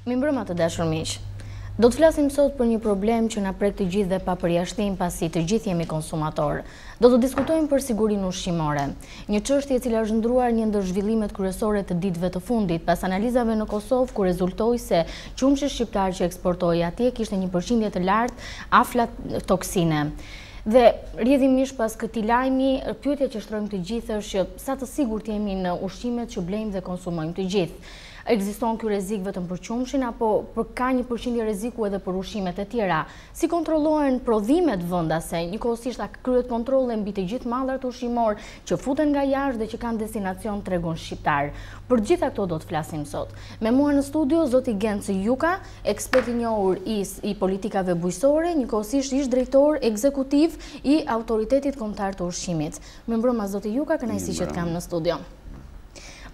Mirëmbrëma të dashur miq. Do të flasim sot për një problem që na prek të gjithë dhe pa përjashtim pasi të gjithë jemi konsumator. Do të diskutojmë për sigurinë ushqimore, një çështje e cila është ndruar një ndër zhvillimet kryesore të ditëve të fundit pas analizave në Kosovë ku rezultoi se qumshi shqiptar që eksportoi atje kishte një përqindje të lartë aflatoksine. Dhe rrjedhimisht pas këtij lajmi, pyetja që shtrojmë të gjithë është që sa të sigurt jemi në ushqimet që blejmë dhe konsumojmë të gjithë. Ekziston ky rrezik vetëm për qumshin apo ka një përqindje rreziku edhe për ushqimet e tjera? Si kontrollohen prodhimet vendase? Njëkohësisht a kryhet kontrolle mbi të gjithë mallat ushqimor që futen nga jashtë dhe që kanë destinacion tregun shqiptar? Për gjitha këto do të flasim sot. Me mua në studio zoti Genc Juka, ekspert i njohur i politikave bujqësore, njëkohësisht ish drejtor ekzekutiv i Autoritetit Kombëtar të Ushqimit. Mirëmbrëma zoti Juka, kënaqësi që të kam në studio.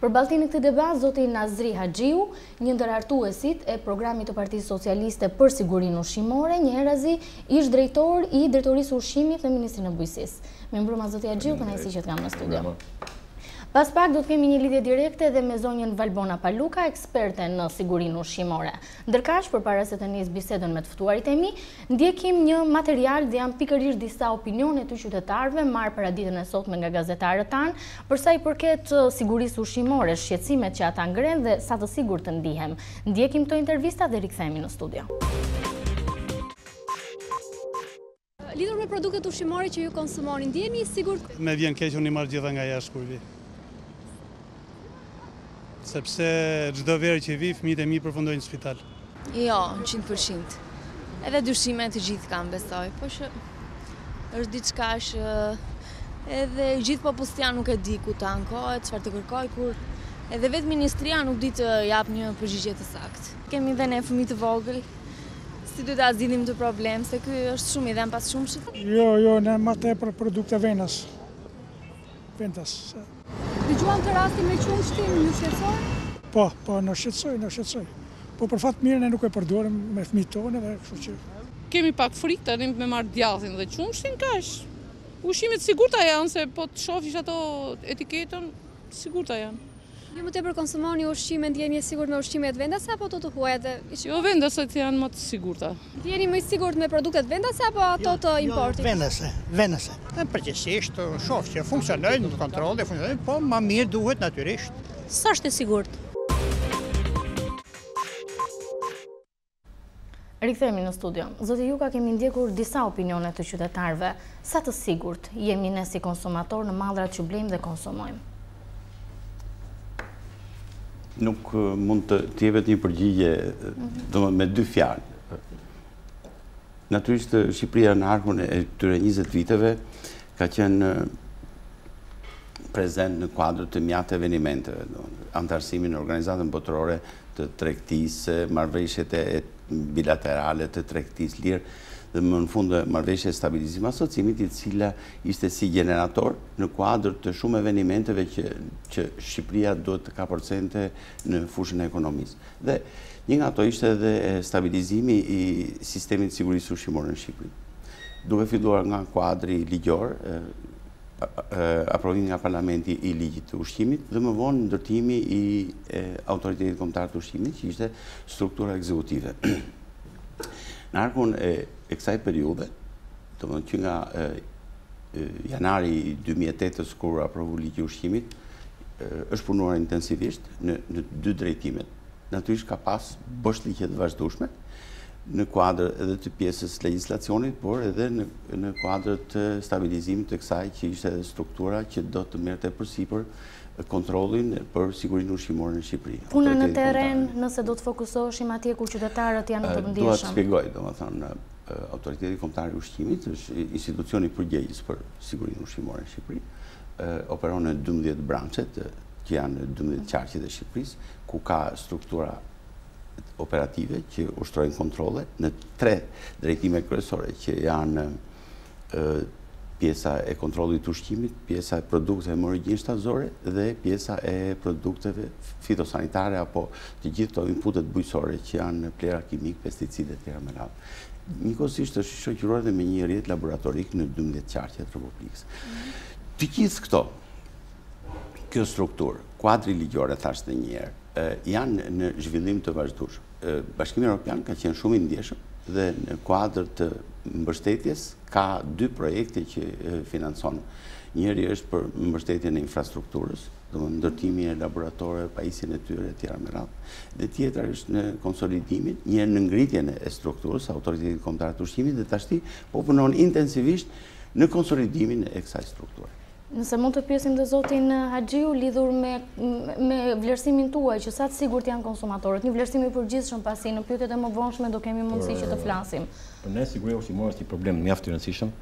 Për ballëtimin në këtë debat, zoti Nazri Haxhiu, një ndër hartuesit e programit të Partisë Socialiste për sigurinë ushqimore, njëherëzi ish drejtor i Drejtorisë Ushqimit në Ministrinë e Bujqësisë. Mirëmbrëma zoti Haxhiu, kënaqësi që të kam në studio. Pas pak do të kemi një lidhje direkte dhe me zonjën Valbona Paluka, eksperte në sigurinë ushqimore. Ndërkaq, përpara se të nis bisedën me të ftuarit e mi, ndjekim një material dhe janë pikërisht disa opinione të qytetarëve marrë para ditën e sotme nga gazetarët tanë, për sa i përket sigurisë ushqimore, shqetësimet që ata ngren dhe sa të sigurt të ndihem. Ndjekim këto intervista dhe rikthehemi në studio. Lidhur me produktet ushqimore që ju konsumoni, ndjeni i sigurt? Me vjen keq unë i marr gjitha nga jashtë kur vi. Sepse çdo verë që vi, fëmijët e mi përfundojnë në spital. Jo, 100%. Edhe dyshimet të gjithë kanë besoj, po që është diçka që edhe gjithë popullsia nuk e di ku të ankohet, çfarë të kërkoj, kur edhe vetë ministria nuk di të jap një përgjigje të saktë. Kemi dhe ne fëmijë të vogël, si do ta zgjidhim të problem, se ky është shumë i dhëm pas shumshit. Jo, ne më tepër produkte vendas. Dëgjuam të rastin me qumshtin, ju shqetësoj? Po, në shqetësoj. Po për fat mirë ne nuk e përdorim me fëmijët tonë dhe kështu që. Kemi pak frikë tani me marr djallin dhe qumshtin kaq. Ushqimet sigurta janë se po të shofish ato etiketën, sigurta janë. Ju më tepër konsumoni ushqime, ndjeni i sigurt me ushqimet vendase apo ato të huaja? Jo, vendaset janë më të sigurta. Ndjeni më i sigurt me produktet vendase apo ato të importit? Vendase. Dhe përgjithsisht shoh që funksionojnë në kontroll dhe funksionojnë, po më mirë duhet natyrisht. Sa është e sigurt? Rikthehemi në studio. Zoti Juka, kemi ndjekur disa opinione të qytetarëve. Sa të sigurt jemi ne si konsumator në mallrat që blejmë dhe konsumojmë? Nuk mund të jepet një përgjigje me dy fjalë. Natyrisht Shqipëria në arkun e këtyre 20 viteve ka qenë prezent në kuadër të mjaft evenimenteve, antarësimin në organizatën botërore të tregtisë, marrëveshjet bilaterale të tregtisë lirë, dhe më në fund marrëveshje e stabilizim asociimit, i cila ishte si generator në kuadër të shumë evenimenteve që Shqipëria duhet të ka përcente në fushën e ekonomisë. Dhe një nga ato ishte edhe stabilizimi i sistemit të sigurisë ushqimore në Shqipëri. Duke filluar nga kuadri ligjor, aprovimi nga Parlamenti i ligjit të ushqimit dhe më vonë ndërtimi i Autoritetit Kombëtar të Ushqimit, që ishte struktura ekzekutive. Në arkun e kësaj periude, të më që nga janari 2008 kur aprovu ligji i ushqimit, është punuar intensivisht në dy drejtimet. Natyrisht ka pas bështllëqe të vazhdueshme në kuadër edhe të pjesës legjislacionit, por edhe në kuadër të stabilizimit të kësaj që ishte edhe struktura që do të merrte përsipër kontrollin për sigurinë ushqimore në Shqipëri. Puna në terren, nëse do të fokusoheshim atje ku qytetarët janë të rëndësishëm. Dua të shpjegoj, domethënë, Autoriteti Kombëtar i Ushqimit është institucioni përgjegjës për sigurinë ushqimore në Shqipëri. Operon në 12 branqet që janë në 12 qarqet e Shqipërisë, ku ka struktura operative që ushtrojnë kontrolle në 3 drejtime kryesore që janë pjesa e kontrollit të ushqimit, pjesa e produkteve me origjinë shtatëzore dhe pjesa e produkteve fitosanitare apo të gjithë këto inputet bujqësore që janë plera kimik, pesticide etj. Me radhë. Njëkohësisht është shoqëruar dhe me një rrjet laboratorik në 12 qarqe të Republikës. Të gjithë këto, kjo strukturë, kuadri ligjore, thash edhe një herë, janë në zhvillim të vazhdueshëm. Bashkimi Evropian ka qenë shumë i ndjeshëm dhe në kuadër të mbështetjes ka 2 projekte që financon. Njëri është për mbështetjen e infrastrukturës, domethënë ndërtimi e laboratoreve, pajisjen e tyre etj. Me radhë. Dhe tjetra është në konsolidimin, një në ngritjen e strukturës, Autoriteti Kombëtar të Ushqimit dhe tashti po punon intensivisht në konsolidimin e kësaj strukture. Nëse mund të pyesim dhe zotin Haxhiu lidhur me vlerësimin tuaj, që sa të sigurt janë konsumatorët, një vlerësim i përgjithshëm pasi në pyetjet e mëvonshme do kemi mundësi që të flasim. Për ne siguria ushqimore është një problem mjaft i rëndësishëm,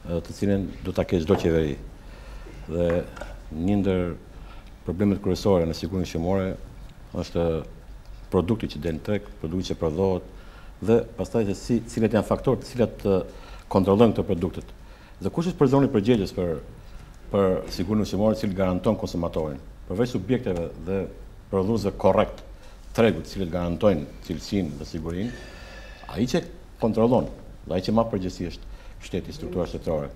të cilin do ta ketë çdo qeveri. Dhe një ndër problemet kryesore në sigurinë ushqimore është produkti që del në treg, produkti që prodhohet dhe pastaj se cilat janë faktorët të cilat kontrollojnë këto produktet. Dhe kush është përzoni përgjegjës për sigurinë ushqimore, i cili garanton konsumatorin, përveç subjekteve dhe prodhuesve korrekt tregut, të cilët garantojnë cilësinë dhe sigurinë, ai që kontrollon, dhe ai që ma përgjegjësi është shteti, struktura shtetërore.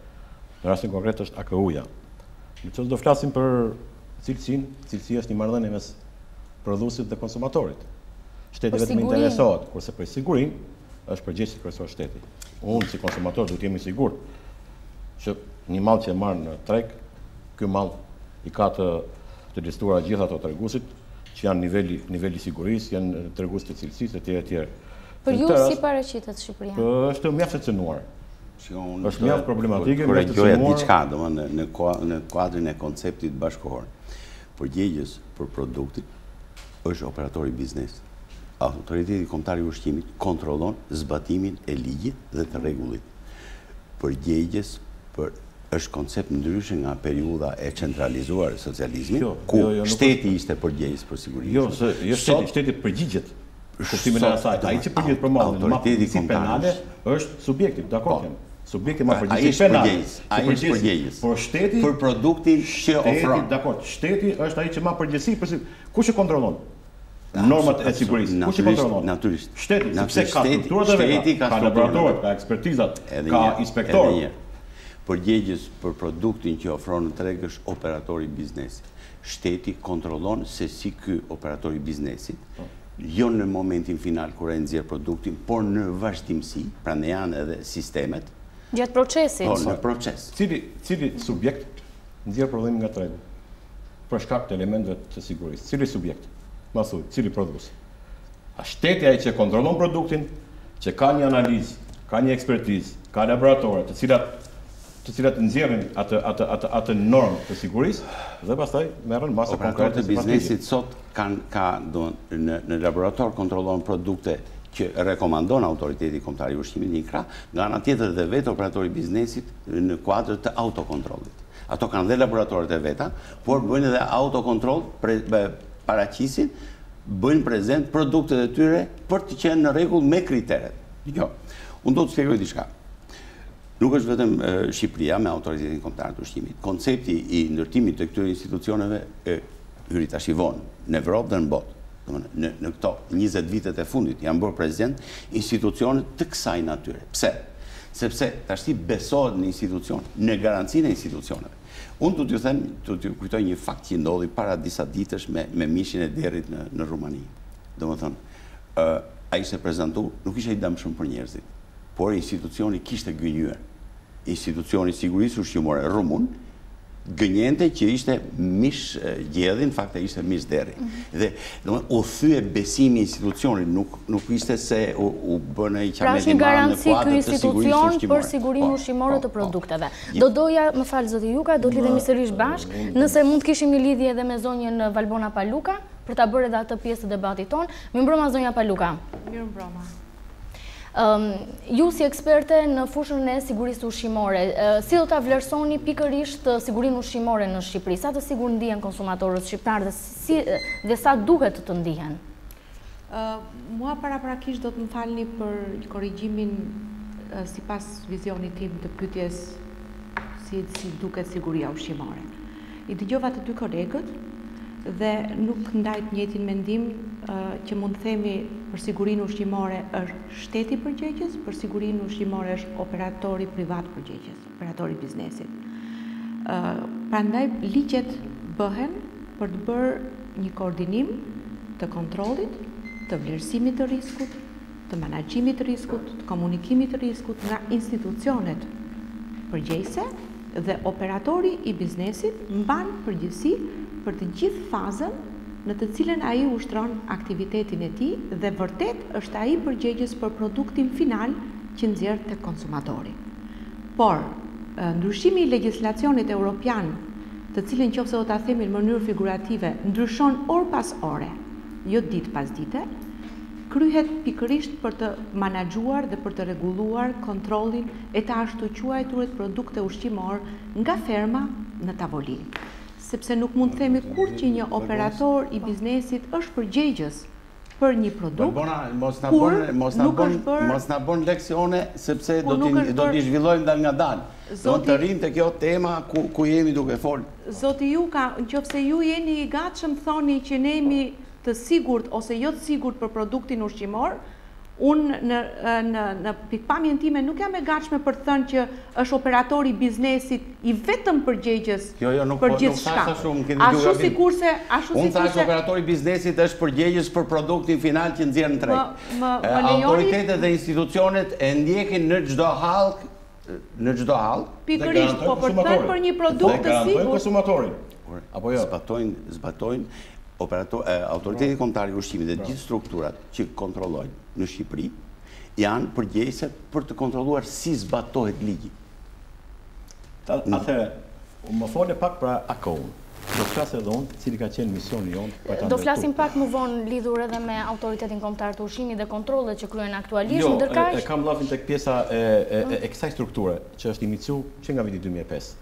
Në rastin konkret është AKU-ja. Nëse do flasim për cilësinë, cilësia është një marrëdhënie mes prodhuesit dhe konsumatorit. Shteti vetëm interesohet, kurse për sigurinë është përgjegjësi kryesor shteti. Unë si konsumator duhet jemi i sigurt që një mall që e marr në treg, ky mall i ka të listuara gjitha ato treguesit që janë niveli sigurisë, janë tregues të cilësisë etj. Për ju si paraqitet Shqipëria? Është mjaft e cënuar. Është mjaft problematike, mjaft e cënuar. Diçka, domethënë në kuadrin e konceptit bashkëkor. Përgjegjës për produktin është operatori biznes. Autoriteti Kombëtar i Ushqimit kontrollon zbatimin e ligjit dhe të rregullit. Përgjegjës është koncept ndryshe nga periudha e centralizuar e socializmit, ku shteti ishte përgjegjës për sigurinë. Jo, shteti përgjigjet. Kuptimin e asaj. Ai që përgjigjet për mallin, autoriteti penale është subjekti, dakor jam. Subjekti ma përgjegjës penale. Ai është përgjegjës. Por shteti për produktin që ofron. Dakor, shteti është ai që ma përgjegjësi për kush e kontrollon normat e sigurisë. Kush e kontrollon? Natyrisht. Shteti, sepse ka strukturat e veta, ka laboratoret, ka ekspertizat, ka inspektorë. Përgjegjës për produktin që ofron në treg është operatori biznesit. Shteti kontrollon se si ky operatori biznesit, jo në momentin final kur e nxjerr produktin, por në vazhdimsi, prandaj janë edhe sistemet gjatë procesit. Po, në proces. Cili subjekt nxjerr prodhimin nga tregu për shkak të elementeve të sigurisë? Cili subjekt? Ma thuaj, cili prodhues? A shteti ai që kontrollon produktin, që ka një analizë, ka një ekspertizë, ka laboratore, të cilat nxjerrin atë normë të sigurisë dhe pastaj merren masa konkrete të biznesit sot në laborator kontrollon produkte që rekomandon Autoriteti Kombëtar i Ushqimit një krah, nga ana tjetër dhe vetë operatori i biznesit në kuadër të autokontrollit. Ato kanë dhe laboratoret e veta, por bëjnë edhe autokontroll, paraqisin, bëjnë prezent produktet e tyre për të qenë në rregull me kriteret. Jo. Unë do të shpjegoj diçka. Nuk është vetëm Shqipëria me Autoritetin Kombëtar të Ushqimit. Koncepti i ndërtimit të këtyre institucioneve hyri tash i vonë në Evropë dhe në botë. Në këto 20 vitet e fundit janë bërë prezent institucione të kësaj natyre. Pse? Sepse tashti besohet në institucion, në garancinë e institucioneve. Unë do t'ju them, do t'ju kujtoj një fakt që ndodhi para disa ditësh me mishin e derit në Rumani. Domethënë, ai ishte prezantuar, nuk ishte i dëmshëm për njerëzit, por institucioni kishte gënjur. Institucioni sigurisë ushqimore rumun gënjente që ishte mish gjedhi, në fakt ishte mish deri. Dhe u thye besimi institucionit, nuk ishte se u bënë i qameti marë në kuadrë të sigurisë ushqimore. Për sigurinë ushqimore të produkteve. Do doja, më falë zoti Juka, do të lidhemi sërish bashkë, nëse mund të kishim një lidhje edhe me zonjën Valbona Paluka, për ta bërë edhe atë pjesë të debatit tonë. Mirëmbrëma zonja Paluka. Mirëmbrëma. Ju si eksperte në fushën e sigurisë ushqimore, si do ta vlerësoni pikërisht sigurinë ushqimore në Shqipëri? Sa të sigurt ndihen konsumatorët shqiptarë dhe sa duhet të ndihen? Mua paraprakisht do të më falni për korrigjimin sipas vizionit tim të pyetjes si duket siguria ushqimore. I dëgjova të dy kolegët dhe nuk ndajt njëjtin mendim që mund të themi për sigurinë ushqimore është shteti përgjegjës, për sigurinë ushqimore është operatori privat përgjegjës, operatori biznesit. Prandaj ligjet bëhen për të bërë një koordinim të kontrollit, të vlerësimit të riskut, të menaxhimit të riskut, të komunikimit të riskut nga institucionet përgjegjëse dhe operatori i biznesit mban përgjegjësi për të gjithë fazën në të cilën ai ushtron aktivitetin e tij dhe vërtet është ai përgjegjës për produktin final që nxjerr tek konsumatori. Por ndryshimi i legjislacionit evropian, të cilin nëse do ta themi në mënyrë figurative, ndryshon orë pas ore, jo ditë pas dite, kryhet pikërisht për të menaxhuar dhe për të rregulluar kontrollin e të ashtu quajturit produkte ushqimor nga ferma në tavolinë. Sepse nuk mund të themi kur që një operator i biznesit është përgjegjës për një produkt, mos na bën leksione sepse do t'i zhvillojmë dal nga dal. Do të rrim te kjo tema ku jemi duke fol. Zoti Juka, nëse ju jeni i gatshëm thoni që ne jemi të sigurt ose jo të sigurt për produktin ushqimor, unë në pikpamjen time nuk jam e gatshme për të thënë që është operatori i biznesit i vetëm përgjegjës për gjithçka. Ashtu sikurse unë thash operatori i biznesit është përgjegjës për produktin final që nxjerr në treg. Autoritetet dhe institucionet e ndjekin në çdo hall, pikërisht, po për të thënë për një produkt të sigurt konsumatorin. Apo jo, zbatojnë autoriteti kombëtar i ushqimit dhe gjithë strukturat që kontrollojnë në Shqipëri janë përgjegjëse për të kontrolluar si zbatohet ligji. Atëherë, më fole pak pra AKO-n. Do të flasë edhe unë, cili ka qenë misioni jonë. Do flasim pak më vonë lidhur edhe me autoritetin kombëtar të ushqimit dhe kontrollet që kryen aktualisht, ndërkaq. Jo, kam llafin tek pjesa e kësaj strukture që është iniciu që nga viti 2005.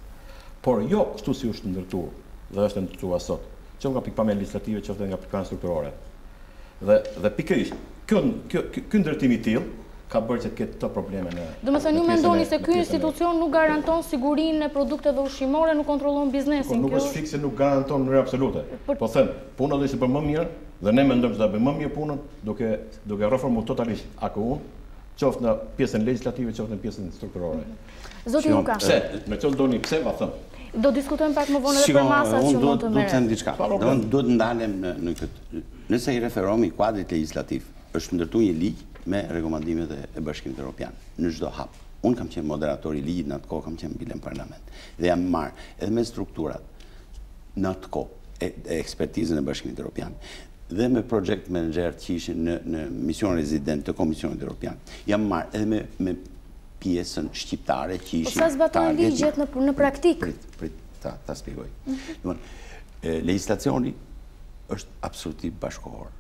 Por jo kështu si është ndërtuar dhe është ndërtuar sot. Që nga pikpamja legislative, që nga pikpamja strukturore. Dhe pikërisht, ky ndërtim i tillë ka bërë që të ketë këto probleme në. Do të thënë ju mendoni se ky institucion nuk garanton sigurinë e produkteve ushqimore, nuk kontrollon biznesin. Nuk është fikse nuk garanton në mënyrë absolute. Po them, puna do të ishte bërë më mirë dhe ne mendojmë se do bëjmë më mirë punën duke reformuar totalisht AKU-n, qoftë në pjesën legjislative, qoftë në pjesën strukturore. Zoti Luka. Pse? Në çon doni pse va them. Do diskutojmë pak më vonë edhe për masat që mund të merret. Do të them diçka. Duhet ndalem në këtë. Nëse i referohemi kuadrit legjislativ, është ndërtuar një ligj me rekomandimet e Bashkimit Evropian në çdo hap. Unë kam qenë moderator i ligjit në atë kohë, kam qenë bile në parlament. Dhe jam marrë edhe me strukturat në atë kohë e ekspertizën e Bashkimit Evropian dhe me project manager që ishin në mision rezident të Komisionit Evropian. Jam marrë edhe me pjesën shqiptare që ishin... Po sa zbatojnë ligjet në praktik? Prit, ta spjegoj. Legislacioni është absolutisht bashkohor.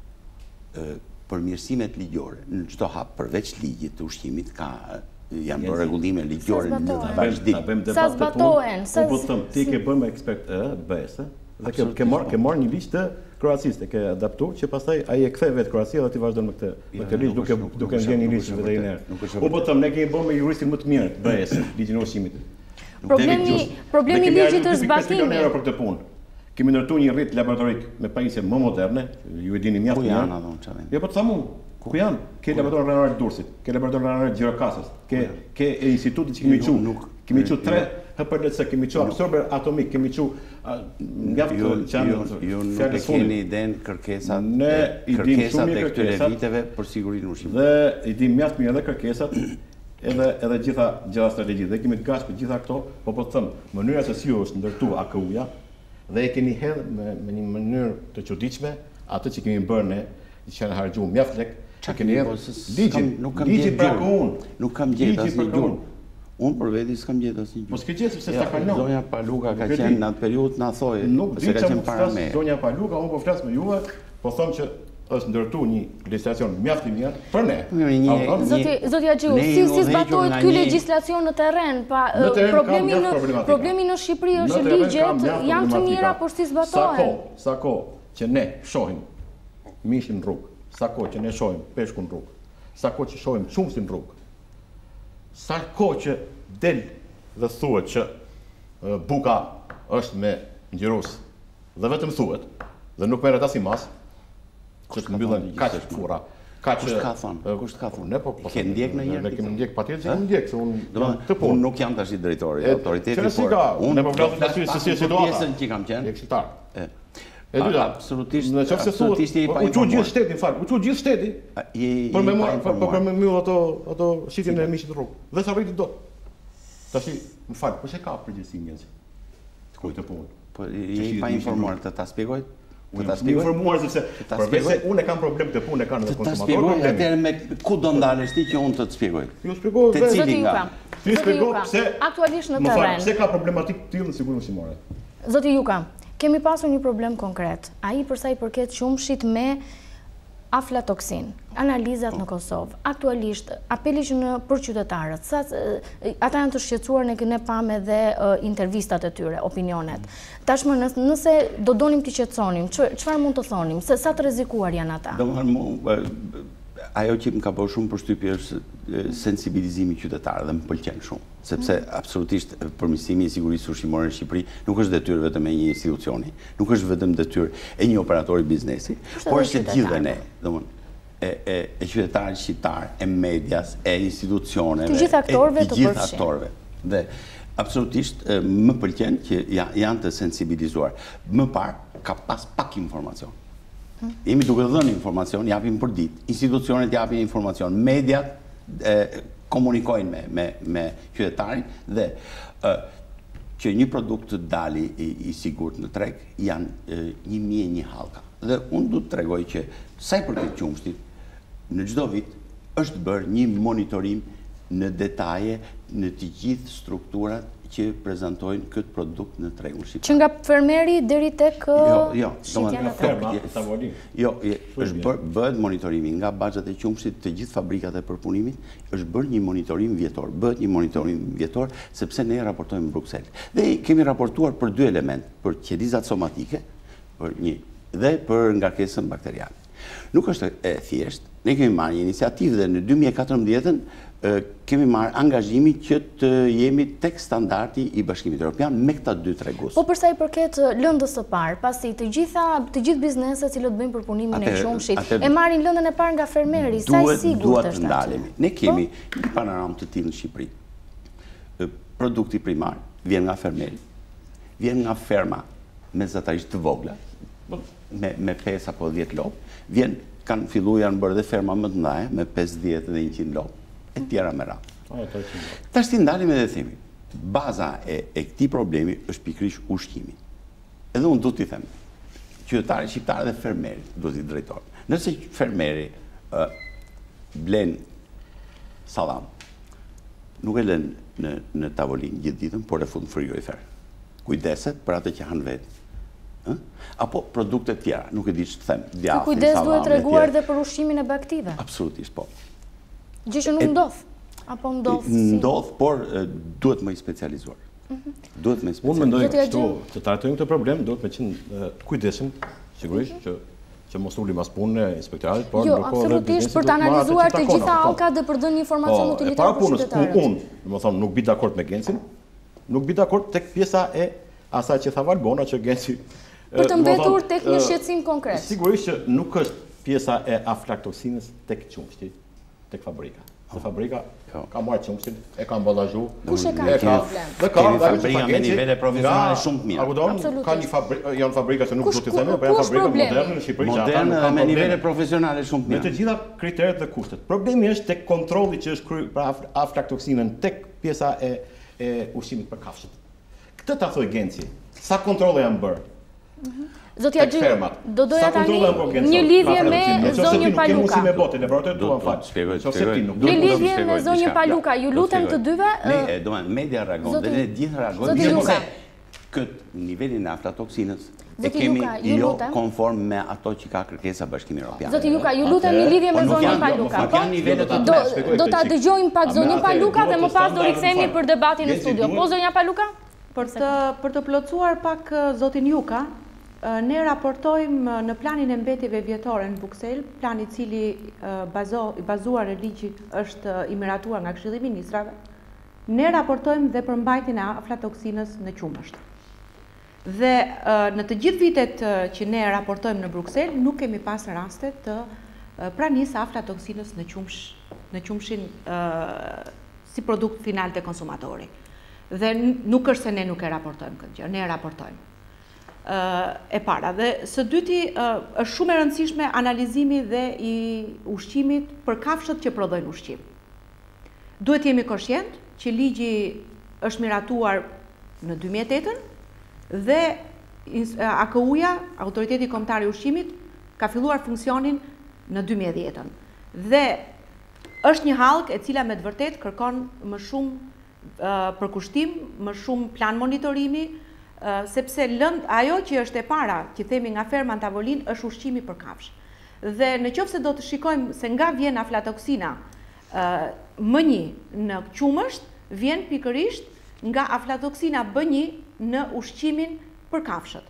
Përmirësimet ligjore në çdo hap përveç ligjit të ushqimit janë bërë rregullime ligjore në vazhdim. Sa zbatohen? Po them, ti ke bërë me ekspert BE-s dhe ke marrë një ligj të Kroacisë, ke adaptuar që pastaj ai e kthej vetë Kroacia dhe ti vazhdon me këtë ligj duke ngjenë një ligj vetë i erë. Po them, ne kemi bërë me juristin më të mirë të BE-s, ligjin e ushqimit. Problemi i ligjit është zbatimi. Për këtë punë. Kemi ndërtuar një rrit laboratorik me pajisje më moderne, ju e dini mjaft mirë. Ku janë ato çfarë? Jo, po të them unë. Ku janë? Ke laboratorin ranar të Durrësit, ke laboratorin ranar të Gjirokastës, ke institutin që kemi qu 3 HPLC, kemi qu absorber atomik, kemi qu mjaft që ju nuk e keni idenë kërkesat e këtyre viteve për sigurinë ushqimit. Dhe i dim mjaft mirë edhe kërkesat edhe gjitha strategjitë. Dhe kemi të gatshëm për gjitha këto, po të them, mënyra se si është ndërtuar AKU-ja dhe e keni hedhë me një mënyrë të çuditshme atë që kemi bërë ne, që kanë harxhuar mjaft lek. Nuk kam gjetur asnjë gjë. Unë për veti s'kam gjetur asnjë gjë. Po s'ke gjetur sepse ta kalon. Zonja Paluka ka qenë në atë periudhë na thoi, se ka qenë para me. Zonja Paluka, unë po flas me juve, po them që është ndërtuar një legjislacion mjaft i mirë për ne. Zoti Axhiu, si zbatohet ky legjislacion në terren? Problemi në Shqipëri është ligjet janë të mira, por si zbatohen? Sa kohë që ne shohim mishin në rrugë, sa kohë që ne shohim peshkun në rrugë, sa kohë që shohim çumsin në rrugë, sa kohë që del dhe thuhet që buka është me ngjyrus dhe vetëm thuhet dhe nuk merret as i mas, që të mbyllen kaq furra. Kusht ka thonë? Kusht ka thonë? Ne po ke ndjek në njërë? Ne kemi ndjek patjetër që kemi ndjek, se unë nuk jam tash i drejtori, autoriteti, unë po flas për se si situata. Pjesën që kam qenë. Shqiptar. E dyta, absolutisht. Në qoftë se thuhet, u çu gjithë shteti, fal, u çu gjithë shteti. Për me mbyll ato shitjen e miqit rrugë. Dhe sa rriti dot. Tash, më fal, pse ka përgjegjësi njerëz? Të kujtë punë. Po je pa informuar të ta shpjegoj? Të informuar sepse përveç se unë kam problem të punë kanë edhe konsumatorët. Atëherë me ku do ndalesh ti që unë të të shpjegoj? Ju shpjegoj te cili nga. Ti shpjegoj pse aktualisht në terren. Pse ka problematikë të tillë në sigurinë ushqimore. Zoti Juka, kemi pasur një problem konkret. Ai për sa i përket qumshit me aflatoksin, analizat në Kosovë. Aktualisht, apeli që në për qytetarët, ata janë të shqetësuar, ne pam edhe intervistat e tyre, opinionet. Tashmë nëse do donim të qetësonim, çfarë mund të thonim, se sa të rrezikuar janë ata? Ajo që më ka bërë shumë përshtypje është sensibilizimi qytetarë dhe më pëlqen shumë, sepse absolutisht përmirësimi i sigurisë ushqimore në Shqipëri nuk është detyrë vetëm e një institucioni, nuk është vetëm detyrë e një operatori biznesi, por është e gjithë ne, e qytetarët shqiptarë, e medias, e institucioneve, të gjithë aktorëve të përfshirë. Dhe absolutisht më pëlqen që janë të sensibilizuar. Më parë ka pas pak informacion. Jemi duke dhënë informacion, japim për ditë, institucionet japin informacion, mediat komunikojnë me qytetarin dhe që një produkt të dali i sigurt në treg janë 1.001 hallka. Dhe unë du të tregoj që sa i përket qumshtit, në çdo vit është bërë një monitorim në detaje në të gjithë strukturat që prezentojnë këtë produkt në tregun shqiptar. Që nga fermeri deri tek shitja në tavolin. Jo, është bëhet monitorimi nga baxhat e qumshtit të gjithë fabrikat e përpunimit, është bërë një monitorim vjetor. Bëhet një monitorim vjetor sepse ne raportojmë në Bruxelles. Dhe kemi raportuar për 2 element, për qelizat somatike, dhe për ngarkesën bakteriale. Nuk është e thjesht, ne kemi marrë një iniciativë dhe në 2014 kemi marrë angazhimi që të jemi tek standardi i Bashkimit Evropian me këta 2 tregus. Po përsa i përket lëndës së parë, pasi të gjithë bizneset cilët bëjnë përpunimin e qumshit, e marrin lëndën e parë nga fermeri, sa i sigurt është atë? Ne kemi një panoramë të tillë në Shqipëri. Produkti primar vjen nga fermeri, vjen nga ferma mesatarisht të vogla, me 5 apo 10 lopë, kanë filluar janë bërë dhe ferma më të mëdha me 50 dhe 100 lopë. E tjera me radhë. Tash ti ndalim edhe themi, baza e këtij problemi është pikërisht ushqimi. Edhe unë du t'i them, qytetari shqiptar dhe fermeri du t'i drejtojnë. Nëse fermeri blen sallam, nuk e lën në tavolin gjithë ditën, por e fut në frigorifer. Kujdeset për atë që han vetë. Apo produkte tjera, nuk e di që të them, djathë, kujdes duhet treguar dhe për ushqimin e baktive. Absolutisht, po. Gjë që nuk ndodh, apo ndodh? Ndodh, por duhet më i specializuar. Duhet më i specializuar. Unë mendoj kështu, të trajtojmë këtë problem, duhet me qenë kujdesim, sigurisht, që mos ulim as punën e inspektoratit, por jo, absolutisht, për të analizuar të gjitha allkat dhe për dhënë informacion utilitar për qytetarët. Unë, domethënë, nuk bi dakord me Gencin, nuk bi dakord tek pjesa e asaj që tha Valbona, që Genci për të mbetur tek një shqetësim konkret. Sigurisht që nuk është pjesa e aflatoksinës tek qumshti, tek fabrika. Se fabrika ka marrë qumshtin, e ka amballazhu. Kush e ka problem? Kemi fabrika me nivele profesionale shumë të mira. Ka një janë fabrika që nuk do t'i themi, por janë fabrika moderne në Shqipëri. Moderne dhe me nivele profesionale shumë të mira. Me të gjitha kriteret dhe kushtet. Problemi është tek kontrolli që është kryer për aflatoksinën tek pjesa e ushqimit për kafshët. Këtë ta thoj Genci. Sa kontrolle janë bërë? Zotja Gjy, do doja tani një lidhje me zonjën Paluka. Një lidhje me zonjën Paluka, ju lutem të dyve. Ne, media reagon, dhe ne gjithë reagojnë, se këtë nivelin e aflatoksinës e kemi jo konform me ato që ka kërkesa Bashkimi Evropian. Zoti Juka, ju lutem një lidhje me zonjën Paluka. Do ta dëgjojmë pak zonjën Paluka dhe më pas do rikthehemi për debatin në studio. Po zonja Paluka? Për të plotësuar pak zotin Juka, ne raportojmë në planin e mbetjeve vjetore në Bruxelles, plani i cili bazuar në ligjit është i miratuar nga Këshilli i Ministrave. ne raportojmë dhe për mbajtjen e aflatoksinës në qumësht. Dhe në të gjithë vitet që ne raportojmë në Bruksel, nuk kemi pas raste të pranisë aflatoksinës në qumshin si produkt final të konsumatori. Dhe nuk është se ne nuk e raportojmë këtë gjë, ne e raportojmë. E para. Dhe së dyti, është shumë e rëndësishme analizimi dhe i ushqimit për kafshët që prodhojnë ushqim. Duhet jemi koshient që ligji është miratuar në 2008 dhe AKU-ja, Autoriteti Kombëtar i Ushqimit, ka filluar funksionin në 2010. Dhe është një hallkë e cila me të vërtet kërkon më shumë përkushtim, më shumë plan monitorimi, sepse ajo që është e para, që themi nga ferma në tavolin, është ushqimi për kafshë. Dhe në qoftë se do të shikojmë se nga vjen aflatoksina M1 në qumësht, vjen pikërisht nga aflatoksina B1 në ushqimin për kafshët.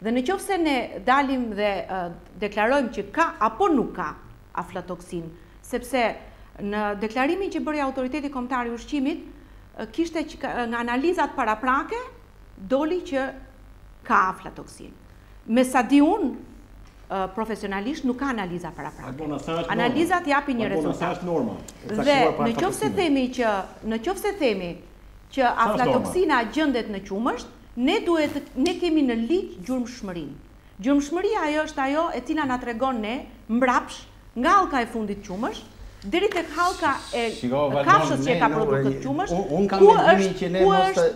Dhe në qoftë se ne dalim dhe deklarojmë që ka apo nuk ka aflatoksin, sepse në deklarimin që bëri Autoriteti Kombëtar i Ushqimit, kishte nga analizat paraprake, doli që ka aflatoksin. Me sa di unë, profesionalisht nuk ka analiza paraprake. Analizat japin një rezultat. Dhe në qoftë se themi që aflatoksina gjendet në qumësht, ne kemi në ligj gjurmshmërinë. Gjurmshmëria ajo është ajo e cila na tregon ne mbrapsh nga hallka e fundit qumësht deri tek hallka e kafshës që ka prodhuar këtë qumësht. Unë kam mendimin që ne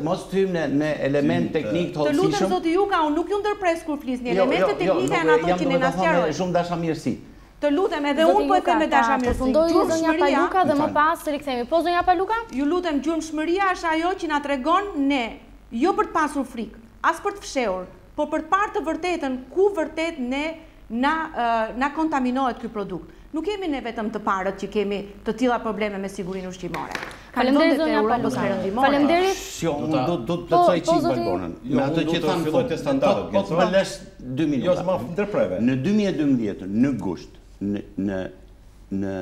mos hyjmë në element teknik të hollësishëm. Të lutem zoti Juka, unë nuk ju ndërpres kur flisni. Elementet teknike janë ato që ne na sqarojnë. Shumë dashamirësi. Të lutem, edhe unë po e them me dashamirësi. Përfundoi zonja Paluka dhe më pas rikthehemi. Po zonja Paluka? Ju lutem, gjurmshmëria është ajo që na tregon ne, jo për të pasur frikë, as për të fshehur, por për të parë të vërtetën ku vërtet ne na kontaminohet ky produkt. Nuk kemi ne vetëm të parët që kemi të tilla probleme me sigurinë ushqimore. Faleminderit zonja Paluka. Faleminderit. Do të plotësoj çik balkonën. Me ato që thanë filloj të standardet. Po të lësh 2 minuta. Jo, s'ma ndërpreve. Në 2012 në gusht në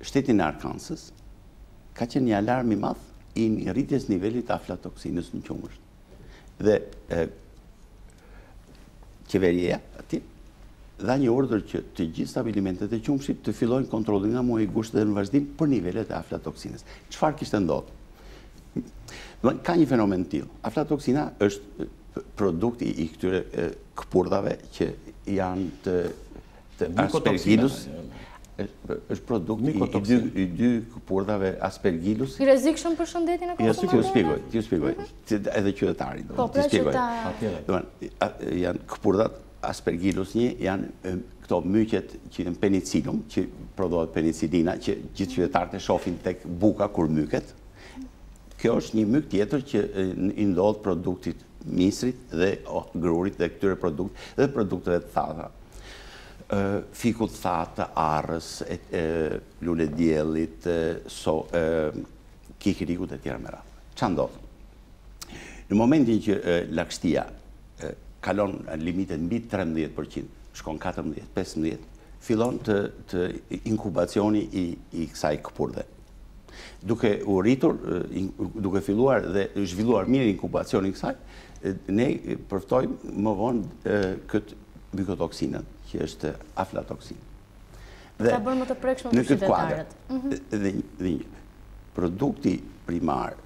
shtetin e Arkansas ka qenë një alarm i madh i rritjes nivelit të aflatoksinës në qumësht. Dhe qeveria aty dha një ordër që të gjithë stabilimentet e qumshit të fillojnë kontrollin nga muaji gusht dhe në vazhdim për nivelet e aflatoksinës. Çfarë kishte ndodhur? Ka një fenomen të tillë. Aflatoksina është produkt i këtyre këpurdhave që janë të aspergillus. Është produkt i dy këpurdhave aspergillus. I rrezikshëm për shëndetin e konsumatorëve? T'ju shpjegoj. Edhe qytetari do të shpjegoj. Janë këpurdhat aspergillus 1, janë këto myqet që janë penicillum, që prodhohet penicillina, që gjithë qytetarët e shohin tek buka kur myket. Kjo është një myk tjetër që i ndodh produktit misrit dhe grurit dhe këtyre dhe produkteve të thata. Fikut thatë, arrës, lule diellit, kikirikut e tjera me radhë. Ç'a ndodh? Në momentin që lagështia kalon limitet mbi 13%, shkon 14, 15, fillon të inkubacioni i kësaj këpurdhe. Duke u rritur, duke filluar dhe zhvilluar mirë inkubacioni i kësaj, ne përftojmë më vonë këtë mykotoksinën, që është aflatoksin. Ta bërë më të prekshme për qytetarët. Dhe produkti primar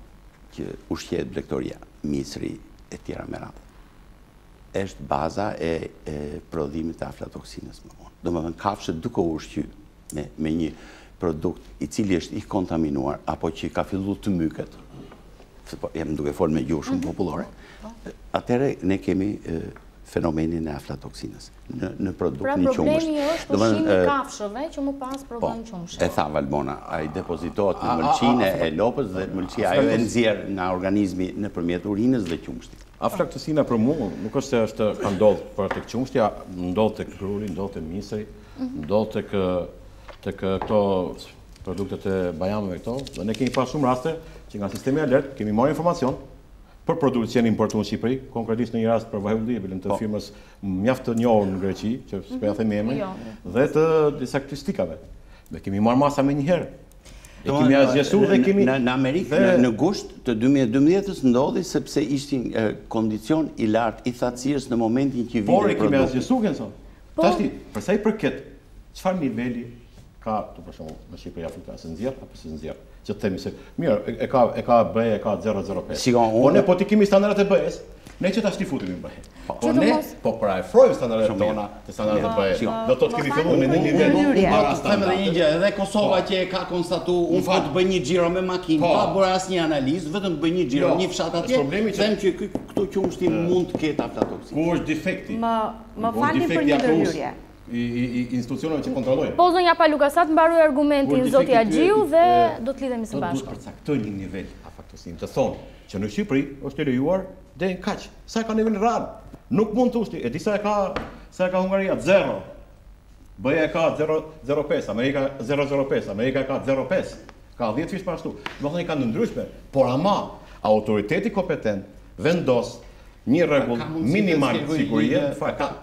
që ushqehet blegtoria, misri e tjera me radhë, është baza e prodhimit të aflatoksinës më vonë. Domethënë kafshët duke u ushqyer me një produkt i cili është i kontaminuar apo që ka filluar të myket, jam duke folur me gjuhë shumë popullore, atëherë ne kemi fenomenin e aflatoksinës në produkt një qumësht. Pra problemi është ushqimi i kafshëve që më pas prodhojnë qumshtë. E tha Valbona, ai depozitohet në mëlçinë e lopës dhe mëlçia ajo e nxjerr nga organizmi nëpërmjet urinës dhe qumshtit. Aflatoksina për mua nuk është se është ka ndodhur për tek qumshtja, ndodh tek gruri, ndodh tek misri, ndodh tek këto produktet e bajameve këto. Dhe ne kemi pasur shumë raste që nga sistemi alert kemi marrë informacion për produktet që janë importuar në Shqipëri, konkretisht në një rast për vajullivelin të firmës mjaft të njohur në Greqi, që s'po ja them emrin, dhe të disa statistikave. Dhe kemi marrë masa më një herë. kemi asgjësuar dhe kemi... Në Amerikë, në gusht të 2012-ës ndodhi sepse ishtin kondicion i lartë i thatësirës në momentin që vinte produkti. Por e kemi asgjësuar, Genson. Tashti, përsa i përket, çfarë niveli ka, për shembull, në Shqipëri Afrika, se nxjerr apo se nxjerr? Që të themi se, mirë, e ka BE, e ka 005. Po ne po ti kemi standardet e BE-s, ne që tash ti futemi në BE. Po ne po parafrojmë standardet tona të standardet e BE-s. Do të kemi filluar në një nivel para standardit. Them edhe një gjë, edhe Kosova që e ka konstatuar, unë po të bëj një xhiro me makinë, pa bërë asnjë analizë, vetëm të bëj një xhiro, një fshat atje. Them që këto qumshti mund të ketë aflatoksin. Ku është defekti? Më falni për një ndërhyrje. I institucioneve që kontrollojnë. Po zonja Paluka, sa të mbaroj argumentin zoti Axhiu dhe do të lidhemi së bashku. Do të përcaktoj një nivel aflatoksin, të thonë që në Shqipëri është e lejuar deri kaq. Sa ka nivel rad? Nuk mund të ushti. E di sa e ka Hungaria 0. BE ka 0.05, Amerika 0.05, Amerika ka 0.5. Ka 10 fish ashtu. Do të thonë kanë ndryshme, por ama autoriteti kompetent vendos një rregull minimal sigurie,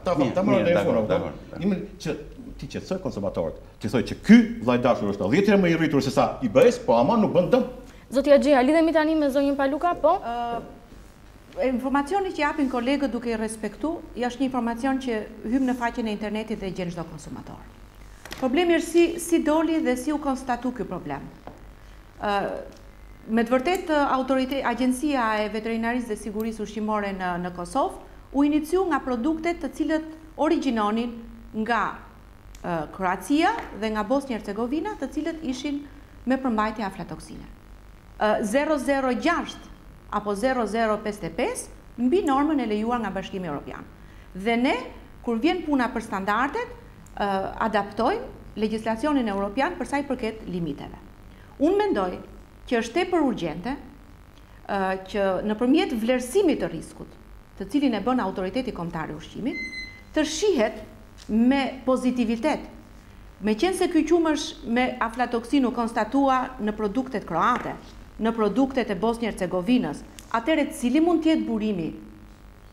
ta marrë dhe informë, që ti qetësoj konsumatorët, ti thoj që ky vllai dashur është 10 herë më i rritur se sa i BE-s, po ama nuk bën dëm. Zoti Axhia, lidhemi tani me zonjën Paluka, po? Informacioni që japin kolegët duke i respektu, është një informacion që hym në faqen e internetit dhe gjen çdo konsumator. Problemi është si doli dhe si u konstatu ky problem. Me të vërtet, Agjencia e Veterinarisë dhe Sigurisë Ushqimore në Kosovë u iniciu nga produktet të cilët origjinonin nga Kroacia dhe nga Bosnjë-Hercegovina, të cilët ishin me përmbajtje aflatoksine. 006 apo 0055 mbi normën e lejuar nga Bashkimi Evropian. Dhe ne, kur vjen puna për standardet, adaptojmë legjislacionin evropian për sa i përket limiteve. Unë mendoj që është tepër urgjente që nëpërmjet vlerësimit të riskut, të cilin e bën autoriteti kombëtar i ushqimit, të shihet me pozitivitet. Meqense ky qumësh me aflatoksin u konstatua në produktet kroate, në produktet e Bosnjë-Hercegovinës, atëherë cili mund të jetë burimi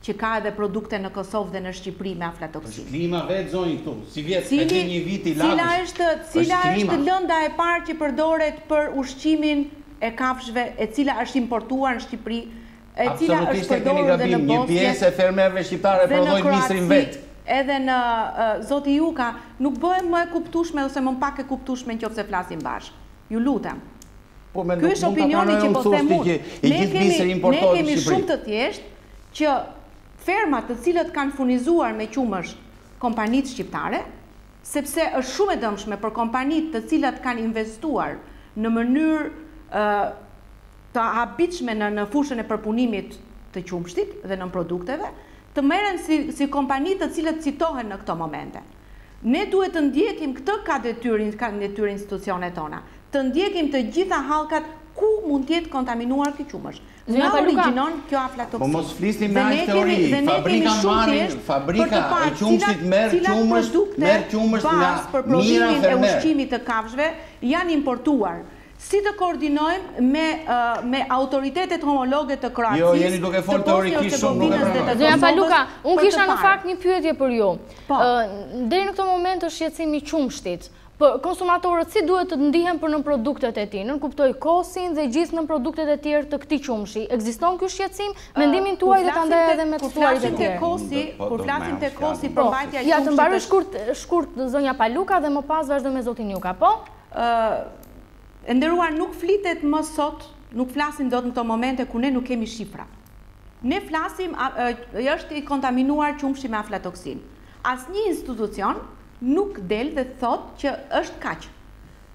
që ka edhe produkte në Kosovë dhe në Shqipëri me aflatoksin? Klima vetë zonjë këtu, si vjetë edhe një vit i lagës. Cila është lënda e parë që përdoret për ushqimin e kafshëve, e cila është importuar në Shqipëri, e cila është përdorur dhe në Bosnjë, një pjesë e fermerëve shqiptare prodhojnë misrin vetë. Edhe në Zoti Juka, nuk bëhem më e kuptueshme ose më pak e kuptueshme nëse flasim bashkë. Ju lutem. Ky është opinioni që po them unë. Ne kemi shumë të thjeshtë që fermat të cilët kanë furnizuar me qumësh kompanitë shqiptare, sepse është shumë e dëmshme për kompanitë të cilat kanë investuar në mënyrë të habitshme në fushën e përpunimit të qumshtit dhe në produkteve, të merren si kompani të cilët citohen në këto momente. Ne duhet të ndjekim këtë ka detyrë institucionet tona, të ndjekim të gjitha hallkat ku mund të jetë kontaminuar ky qumësh. Nga origjinon kjo aflatoksin. Po mos flisnim me aq teori, fabrika e qumshtit merr qumësh nga për prodhimin e ushqimit të kafshëve janë importuar. Si të koordinojmë me autoritetet homologe të Kroacisë, jo, jeni duke folë teorikisht shumë nuk e pranoj. Zonja Paluka, unë kisha në fakt një pyetje për ju. Deri në këtë moment është shqetësimi i qumshtit. Konsumatorët si duhet të ndihen për në produktet e tij? Nën kuptoj kosin dhe gjithë në produktet e tjerë të këtij qumshi. Ekziston ky shqetësim? Mendimin tuaj dhe ta ndaj edhe me të tuarit e tjerë. Kur flasim te kosi përmbajtja e qumshit. Ja të mbaroj shkurt zonja Paluka dhe më pas vazhdo me zotin Juka, po? E nderuar, nuk flitet më sot, nuk flasim dot në këto momente ku ne nuk kemi shifra. Ne flasim, është i kontaminuar qumshi me aflatoksin. Asnjë institucion nuk del dhe thot që është kaq.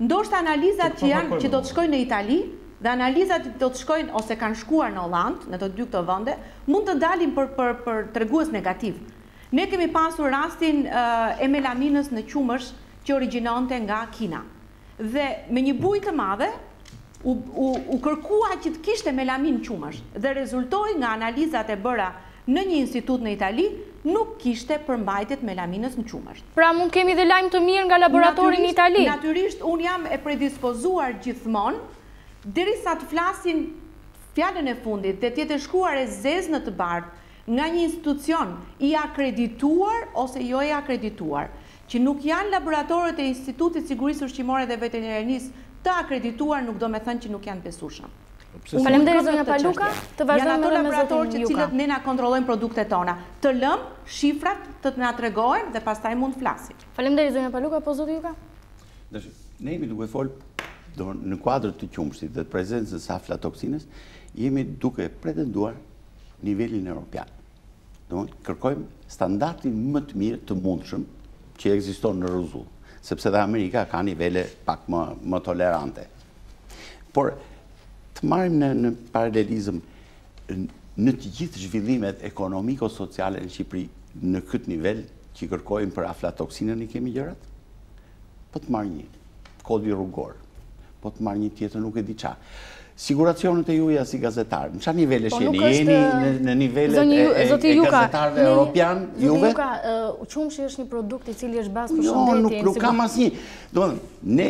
Ndoshta analizat që do të shkojnë në Itali dhe analizat do të shkojnë ose kanë shkuar në Hollandë, në të dy këto vende, mund të dalin për tregues negativ. Ne kemi pasur rastin e melaminës në qumësh që origjinonte nga Kina. Dhe me një bujë të madhe u kërkua që të kishte melamin qumësh dhe rezultoi nga analizat e bëra në një institut në Itali nuk kishte përmbajtjet melaminës në qumësh. Pra mund kemi dhe lajm të mirë nga laboratori në Itali. Natyrisht unë jam e predispozuar gjithmonë derisa të flasin fjalën e fundit dhe të jetë shkruar e zezë në të bardhë nga një institucion i akredituar ose jo i akredituar, që nuk janë laboratorët e Institutit Sigurisë Ushqimore dhe Veterinarisë të të akredituar nuk do me thënë që nuk janë besueshëm. Faleminderit zonja Paluka, të vazhdojmë me zotin laboratorë që Juka. cilët ne na kontrollojnë produktet tona. Të lëm shifrat të na tregojnë dhe pastaj mund të flasim. Faleminderit zonja Paluka, po zoti Juka? Ne jemi duke folë në kuadrë të qumshtit dhe prezencës së aflatoksines, jemi duke pretenduar nivelin europian. Kërkojmë standardin më të mirë të mundshëm që ekziston në rrezull, sepse dhe Amerika ka nivele pak më tolerante. Por të marrim në paralelizëm në të gjithë zhvillimet ekonomiko-sociale në Shqipëri në këtë nivel që kërkojmë për aflatoksinën i kemi gjërat? Po të marrë një kodi rrugor, po të marrë një tjetër nuk e di qa. Siguracionet e juja si gazetar, në qa nivellesh jeni? Jeni në nivellet e gazetarve europian, juve? Zoti Juka, qumshi është një produkt i cili është bazë për shëndetje. Nuk kam asnjë. Ne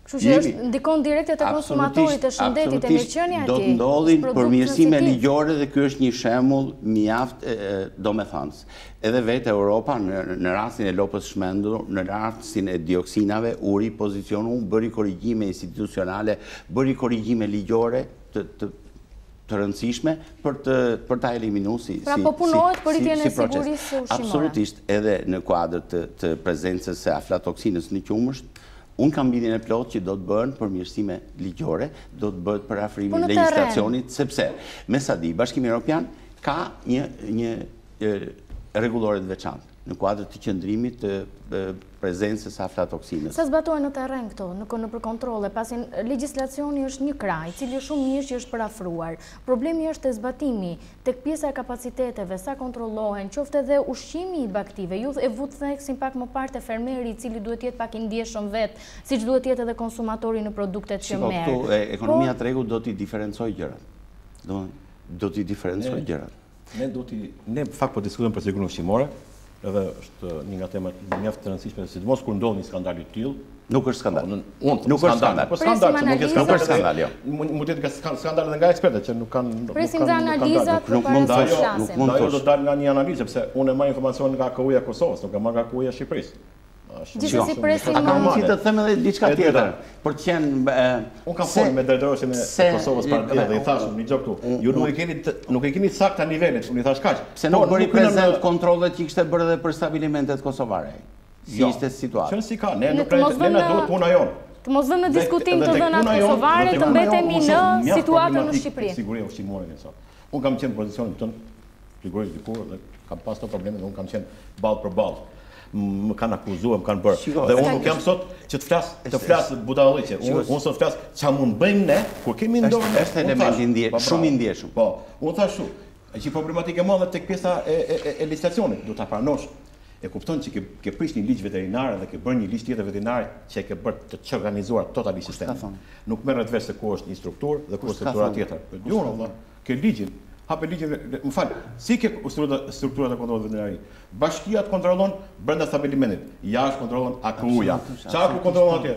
kështu që është ndikon direkte te konsumatorit, të shëndetit, e mirëqenia e tij. Do të ndodhin përmirësime ligjore dhe ky është një shembull mjaft domethënës. Edhe vetë Europa në rastin e lopës shmendur, në rastin e dioksinave, u ripozicionu, bëri korrigjime institucionale, bëri korrigjime ligjore të rëndësishme për ta eliminuar si proces. Pra po punohet për rritjen e sigurisë ushqimore. Absolutisht, edhe në kuadër të prezencës së aflatoksinës në qumësht, unë kam bindjen e plot që do të bëhen përmirësime ligjore, do të bëhet parafrimi i legjislacionit, sepse me sa di, Bashkimi Evropian ka një rregullore të veçantë në kuadër të qëndrimit të prezencës së aflatoksinës. Sa zbatuar në terren këto, në kontrolle, pasi legjislacioni është një kraj, i cili shumë mirë që është parafruar. Problemi është te zbatimi, tek pjesa e kapaciteteve, sa kontrollohen, qoftë edhe ushqimi i baktive. Ju e vut theksin pak më parë te fermeri, i cili duhet jetë pak i ndjeshëm vet, siç duhet jetë edhe konsumatori në produktet që merr. Këtu ekonomia tregu do t'i diferencojë gjërat. Do t'i diferencojë gjërat. Ne fakt po diskutojmë për sigurinë ushqimore, edhe është një nga temat mjaft të rëndësishme, sidomos kur ndodh një skandal i tillë. Nuk është skandal. Nuk është skandal. Po skandal, nuk është skandal, jo. Mund të jetë skandal edhe nga ekspertët që nuk kanë presim dhe analizat nuk mund të flasim. Nuk mund të dalë nga një analizë, sepse unë marr informacion nga KU-ja e Kosovës, nuk e marr nga KU-ja e Shqipërisë. Gjithsesi presim. A ka mundësi të them edhe diçka tjetër? Për të qenë unë kam folur me drejtoreshin e Kosovës para dia dhe i thashëm një gjë këtu. Ju nuk e keni sakta nivelet, unë i thash kaq. Pse nuk bëri prezant kontrollet që kishte bërë edhe për stabilimentet kosovare? Si ishte situata? Qënë si ka, ne na duhet puna jonë. Të mos vëmë në diskutim të dhënat kosovare, të mbetemi në situatën në Shqipëri. Siguria ushqimore ne sot. Unë kam qenë në pozicionin tonë, sigurisht dikur dhe kam pas të probleme, unë kam qenë ballë për ballë. Më kanë akuzuar, më kanë bërë. Dhe unë nuk jam sot që të flas budalliqe. Unë sot flas ç'a mund bëjmë ne kur kemi ndonjë. Është element i ndjeshëm, shumë i ndjeshëm. Po, unë thash kështu. Është problematikë e madhe tek pjesa e legjislacionit, do ta pranosh. E kupton që ke prish një ligj veterinare dhe ke bërë një ligj tjetër veterinare që e ke bërë të çorganizuar totalisht sistemin. Nuk merret vesh se ku është një strukturë dhe ku është struktura tjetër. Jo, valla, ke ligjin. Hape ligjin, më fal, si ke strukturat e kontrollit veterinari? Bashkia të kontrollon brenda stabilimentit, jashtë kontrollon AKU-ja. Çfarë ku kontrollon atje?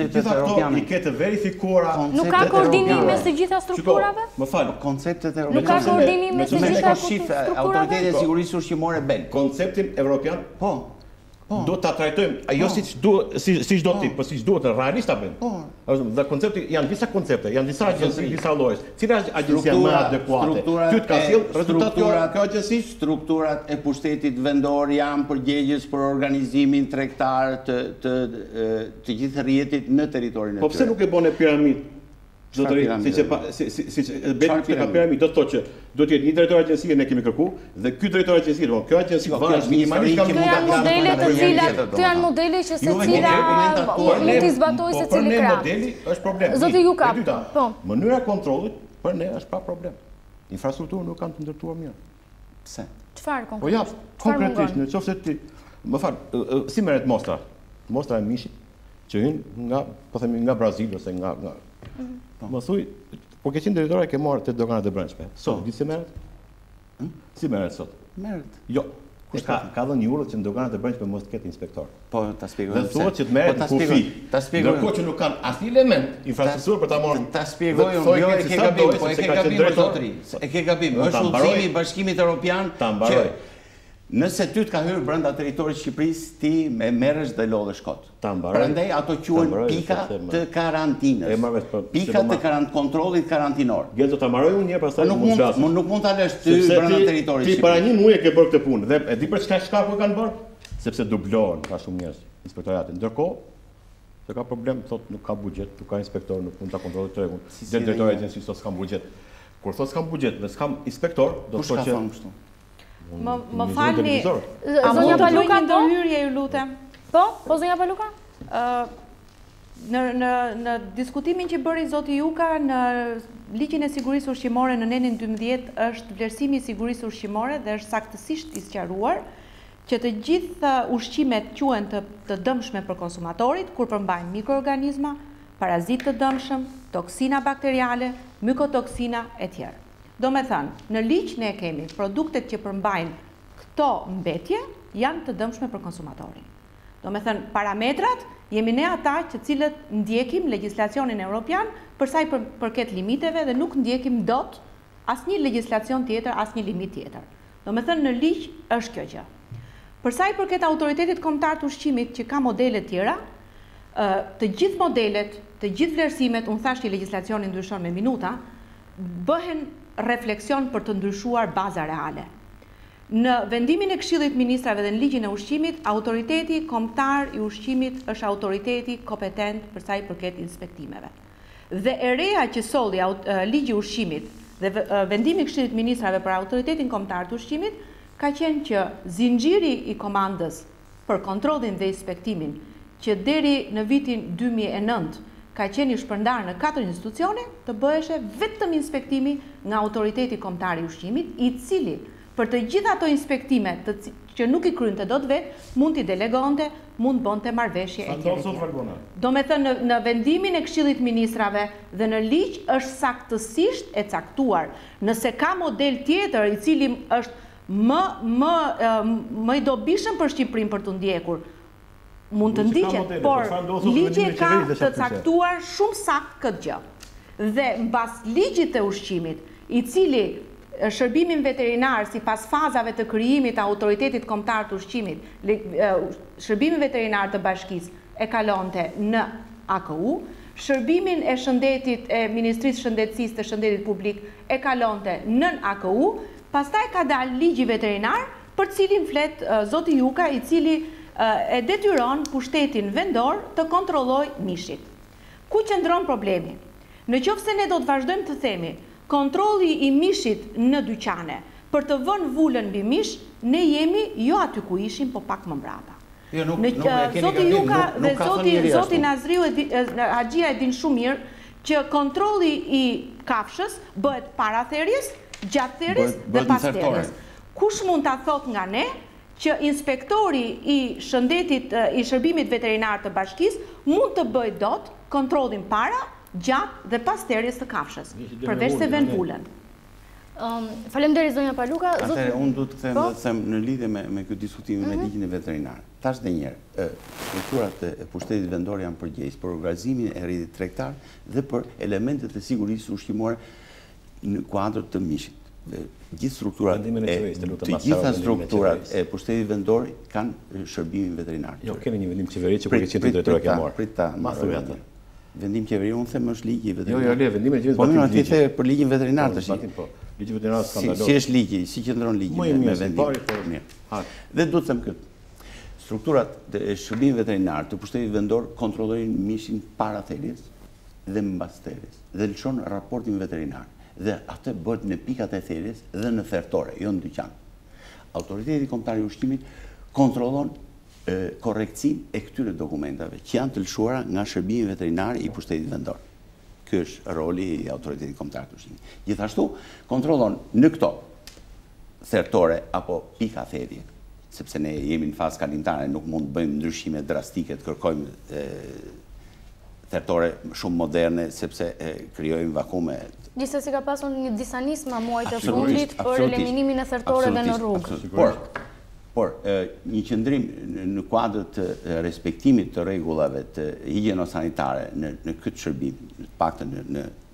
Gjitha këto i ke të verifikuara. Nuk ka koordinim mes të gjitha strukturave? Më fal, konceptet europiane. Nuk ka koordinim mes të gjitha strukturave? Autoriteti e sigurisë ushqimore ben. Konceptin evropian? Po. Do ta trajtojmë, jo siç do ti, po siç duhet realisht ta bëjmë. Dhe koncepti janë disa koncepte, janë disa agjenci, disa lloje. Cila është agjencia më adekuate? Ty të ka sjell rezultat kjo agjenci? Strukturat e pushtetit vendor janë përgjegjës për organizimin tregtar të gjithë rrjetit në territorin e tyre. Po pse nuk e bën piramidë? Siç bëhet ka piramidë, do të thotë që do të jetë një drejtor agjencie ne kemi kërku dhe ky drejtor agjencie, do kjo agjenci varet minimalisht ka modele të cilat këto janë modele që secila mund t'i zbatojë secili krah. Modeli është problem. Zoti Juka, po. Mënyra kontrollit për ne është pa problem. Infrastrukturën nuk kanë të ndërtuar mirë. Pse? Çfarë konkretisht? Po ja, konkretisht, nëse ti, më fal, si merret mostra? Mostra e mishit që hyn nga, po themi nga Brazili ose nga më thuj, po ke qenë drejtore ke marrë te doganat e brendshme. Sot di si merret? Si merret sot? Merret. Jo. Ka dhënë një urrë që në doganat e brendshme mos të ketë inspektor. Po ta shpjegoj. Dhe thuhet që të merret kufi. Ta shpjegoj. Ndërkohë që nuk kanë asnjë element infrastrukturë për ta marrë. Ta shpjegoj unë, jo e ke gabim, po e ke gabim zotëri. E ke gabim. Është udhëzimi i Bashkimit Evropian që Nëse ty të ka hyrë brenda teritorit Shqipërisë, ti me merresh dhe lodhesh kot. Prandaj ato quhen pika të karantinës. Pika të kontrollit karantinor. Gjelë do ta mbaroj unë një pastaj nuk mund ta lësh ty brenda teritorit Shqipërisë. Ti para një muaji ke bërë këtë punë dhe e di për çka shkaku e kanë bërë? Sepse dublohen ka shumë njerëz inspektoratin. Ndërkohë, se ka problem, thotë nuk ka buxhet, nuk ka inspektor, nuk mund ta kontrollojë tregun. Drejtori i agjencisë thotë s'kam buxhet. Kur thotë s'kam buxhet dhe s'kam inspektor, do të thotë që kështu. Më falni, a mund të bëj një ndërhyrje, ju lutem? Po, zonja Paluka? Në diskutimin që bëri zoti Juka në ligjin e sigurisë ushqimore në nenin 12 është vlerësimi i sigurisë ushqimore dhe është saktësisht i sqaruar që të gjithë ushqimet quhen të dëmshme për konsumatorit kur përmbajnë mikroorganizma, parazit të dëmshëm, toksina bakteriale, mykotoksina e tjerë. Do me thënë, në ligj ne kemi produktet që përmbajnë këto mbetje janë të dëmshme për konsumatorin. Do me thënë, parametrat jemi ne ata që cilët ndjekim legislacionin evropian përsa i përket limiteve dhe nuk ndjekim dot asnjë legislacion tjetër, asnjë limit tjetër. Do me thënë, në ligj është kjo gjë. Përsa i përket autoritetit kombëtar të ushqimit që ka modele tjera, të gjithë modelet, të gjithë vlerësimet, unë thash që legislacionin ndryshon me minuta, bëhen refleksion për të ndryshuar baza reale. Në vendimin e Këshillit Ministrave dhe në ligjin e ushqimit, autoriteti kombëtar i ushqimit është autoriteti kompetent për sa i përket inspektimeve. Dhe e reja që solli ligji i ushqimit dhe vendimi i Këshillit Ministrave për autoritetin kombëtar të ushqimit ka qenë që zinxhiri i komandës për kontrollin dhe inspektimin që deri në vitin 2009 ka qenë i shpërndar në 4 institucione, të bëheshe vetëm inspektimi nga autoriteti kombëtar i ushqimit, i cili për të gjitha ato inspektime që nuk i krynte dot vetë, mund t'i delegonte, mund bënte marrëveshje e tjera. Do me thënë në vendimin e Këshillit Ministrave dhe në ligj është saktësisht e caktuar. Nëse ka model tjetër i cili është më i dobishëm për Shqipërinë për të ndjekur, mund të ndiqet, por ligji ka të caktuar shumë sakt këtë gjë. Dhe mbas ligjit të ushqimit, i cili shërbimin veterinar sipas fazave të krijimit të autoritetit kombëtar të ushqimit, shërbimin veterinar të bashkisë e kalonte në AKU, shërbimin e shëndetit e Ministrisë Shëndetësisë të Shëndetit Publik e kalonte nën AKU, pastaj ka dalë ligji veterinar për cilin flet zoti Juka, i cili e detyron pushtetin vendor të kontrolloj mishit. Ku qëndron problemi? Në qoftë se ne do të vazhdojmë të themi kontrolli i mishit në dyqane për të vënë vulën mbi mish, ne jemi jo aty ku ishim, po pak më mbrapa. Zoti Juka dhe zoti Nazriu Haxhia e din shumë mirë që kontrolli i kafshës bëhet para therrjes, gjatë therrjes dhe pas therrjes. Kush mund ta thotë nga ne që inspektori i shëndetit i shërbimit veterinar të bashkisë mund të bëjë dot kontrollin para, gjatë dhe pas therrjes të kafshës, përveç se vën vulën. Faleminderit zonja Paluka. Atëherë unë duhet të them dhe të them në lidhje me këtë diskutim me ligjin e veterinar. Tash edhe një herë, strukturat e pushtetit vendor janë përgjegjës për organizimin e rritit tregtar dhe për elementet e sigurisë ushqimore në kuadër të mishit. Gjithë strukturat e pushtetit vendor kanë shërbimin veterinar. Jo, kemi një vendim qeveri që për këtë qenë drejtori ka marrë. Prit ta, vendim qeveri, unë them është ligji veterinar. Jo, vendimin e qeverisë po mirë, ti the për ligjin veterinar tash. Ligji veterinar skandaloz. Si është ligji, si qëndron ligji me vendim. Dhe duhet të them këtë. Strukturat e shërbimit veterinar të pushtetit vendor kontrollojnë mishin para therrjes dhe mbas therrjes dhe lëshon raportin veterinar. Dhe atë bëhet në pikat e therrjes dhe në thertore, jo në dyqan. Autoriteti kombëtar i ushqimit kontrollon korrektësinë e këtyre dokumentave që janë të lëshuara nga shërbimi veterinar i pushtetit vendor. Ky është roli i autoritetit kombëtar të ushqimit. Gjithashtu kontrollon në këto thertore apo pika therrje, sepse ne jemi në fazë kalimtare, nuk mund të bëjmë ndryshime drastike, të kërkojmë thertore shumë moderne, sepse krijojmë vakume. Gjithsesi ka pasur një disa nisma muajt e fundit për eliminimin e thertoreve në rrugë. Por, një qëndrim në kuadër të respektimit të rregullave të higjieno-sanitare në këtë shërbim, në paktën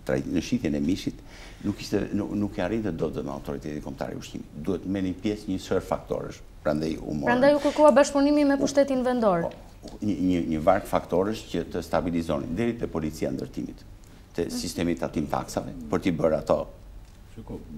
në shitjen e mishit, nuk e arrinte dot me autoriteti kombëtar i ushqimit. Duhet merrni pjesë një sër faktorësh. Prandaj u kërkua bashkëpunimi me pushtetin vendor. Një varg faktorësh që të stabilizonin deri te policia ndërtimit, te sistemi tatim taksave, për t'i bërë ato.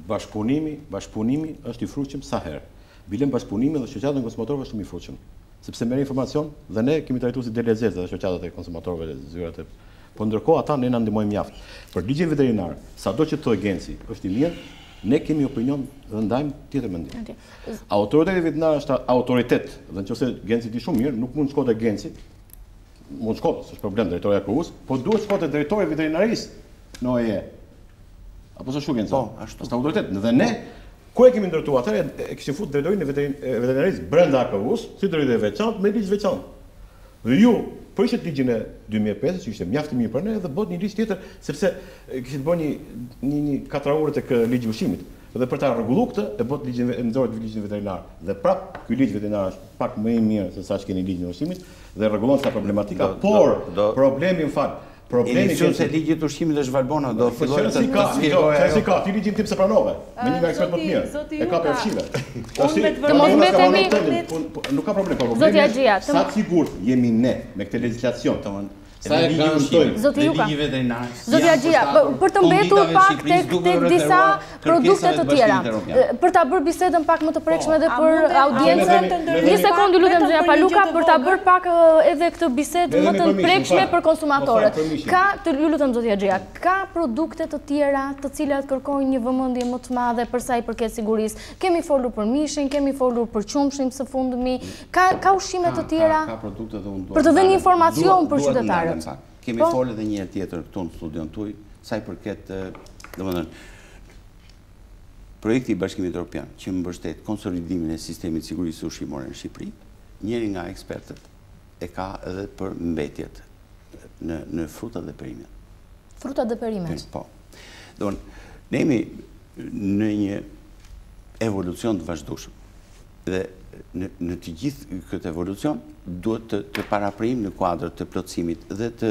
Bashkëpunimi është i frutshëm sa herë. Bilem bashkëpunimi dhe shoqata e konsumatorëve është shumë i frutshëm. Sepse merr informacion dhe ne kemi trajtuar si DLZ dhe shoqatat e konsumatorëve dhe zyrat e. Po ndërkohë ata ne na ndihmojnë mjaft. Për ligjin veterinar, sado që të agenci është i mirë, ne kemi opinion dhe ndajmë tjetër mendim. Autoriteti veterinar është autoritet, dhe nëse agenci di shumë mirë, nuk mund të shkojë te agenci. Mund të shkojë, s'është problem drejtori i AKU-s, po duhet të shkojë te drejtori i veterinarisë në OE. Apo s'është agenci? Po, ashtu. Është autoritet. Dhe ne ku e kemi ndërtuar atëherë e kishim futur drejtorin e veterinarisë brenda AKU-s, si drejtori i veçantë me ligj veçantë. Dhe ju prishet ligjin e 2005 që ishte mjaft i mirë për ne dhe bot një ligj tjetër sepse kishte bërë një 4 orë tek ligji i ushqimit. Dhe për ta rregulluar këtë e bot ligjin ligjin veterinar. Dhe prap ky ligj veterinar është pak më i mirë se sa që keni ligjin e ushqimit dhe rregullon sa problematika, por problemi problemi se ligji i ushqimit është Valbona do fillojë të shpjegojë. Si ka ti ligjin tim se pranove, me një ekspert më të mirë. E ka për fshive. Nuk ka problem, problemi. Sa të sigurt jemi ne me këtë legjislacion, sa e garantojmë ligji veterinar. Zoti Axhia, për të mbetur pak tek disa produkte të tjera. Për ta bërë bisedën pak më të prekshme edhe për audiencën. Një sekondë lutem zonja Paluka për ta bërë pak edhe këtë bisedë më të prekshme për konsumatorët. Ju lutem zoti Axhia, ka produkte të tjera të cilat kërkojnë një vëmendje më të madhe për sa i përket sigurisë. Kemi folur për mishin, kemi folur për qumshin së fundmi. Ka ushqime të tjera? Ka produkte dhe unë për të dhënë informacion për qytetarët. Kemi folë edhe një herë tjetër këtu në studion tuaj, sa i përket, domethënë, projekti i Bashkimit Evropian që mbështet konsolidimin e sistemit sigurisë ushqimore në Shqipëri, njëri nga ekspertët e ka edhe për mbetjet në frutat dhe perimet. Frutat dhe perimet? Po. Domethënë, ne jemi në një evolucion të vazhdueshëm dhe në të gjithë këtë evolucion duhet të paraprim në kuadrë të plotësimit dhe të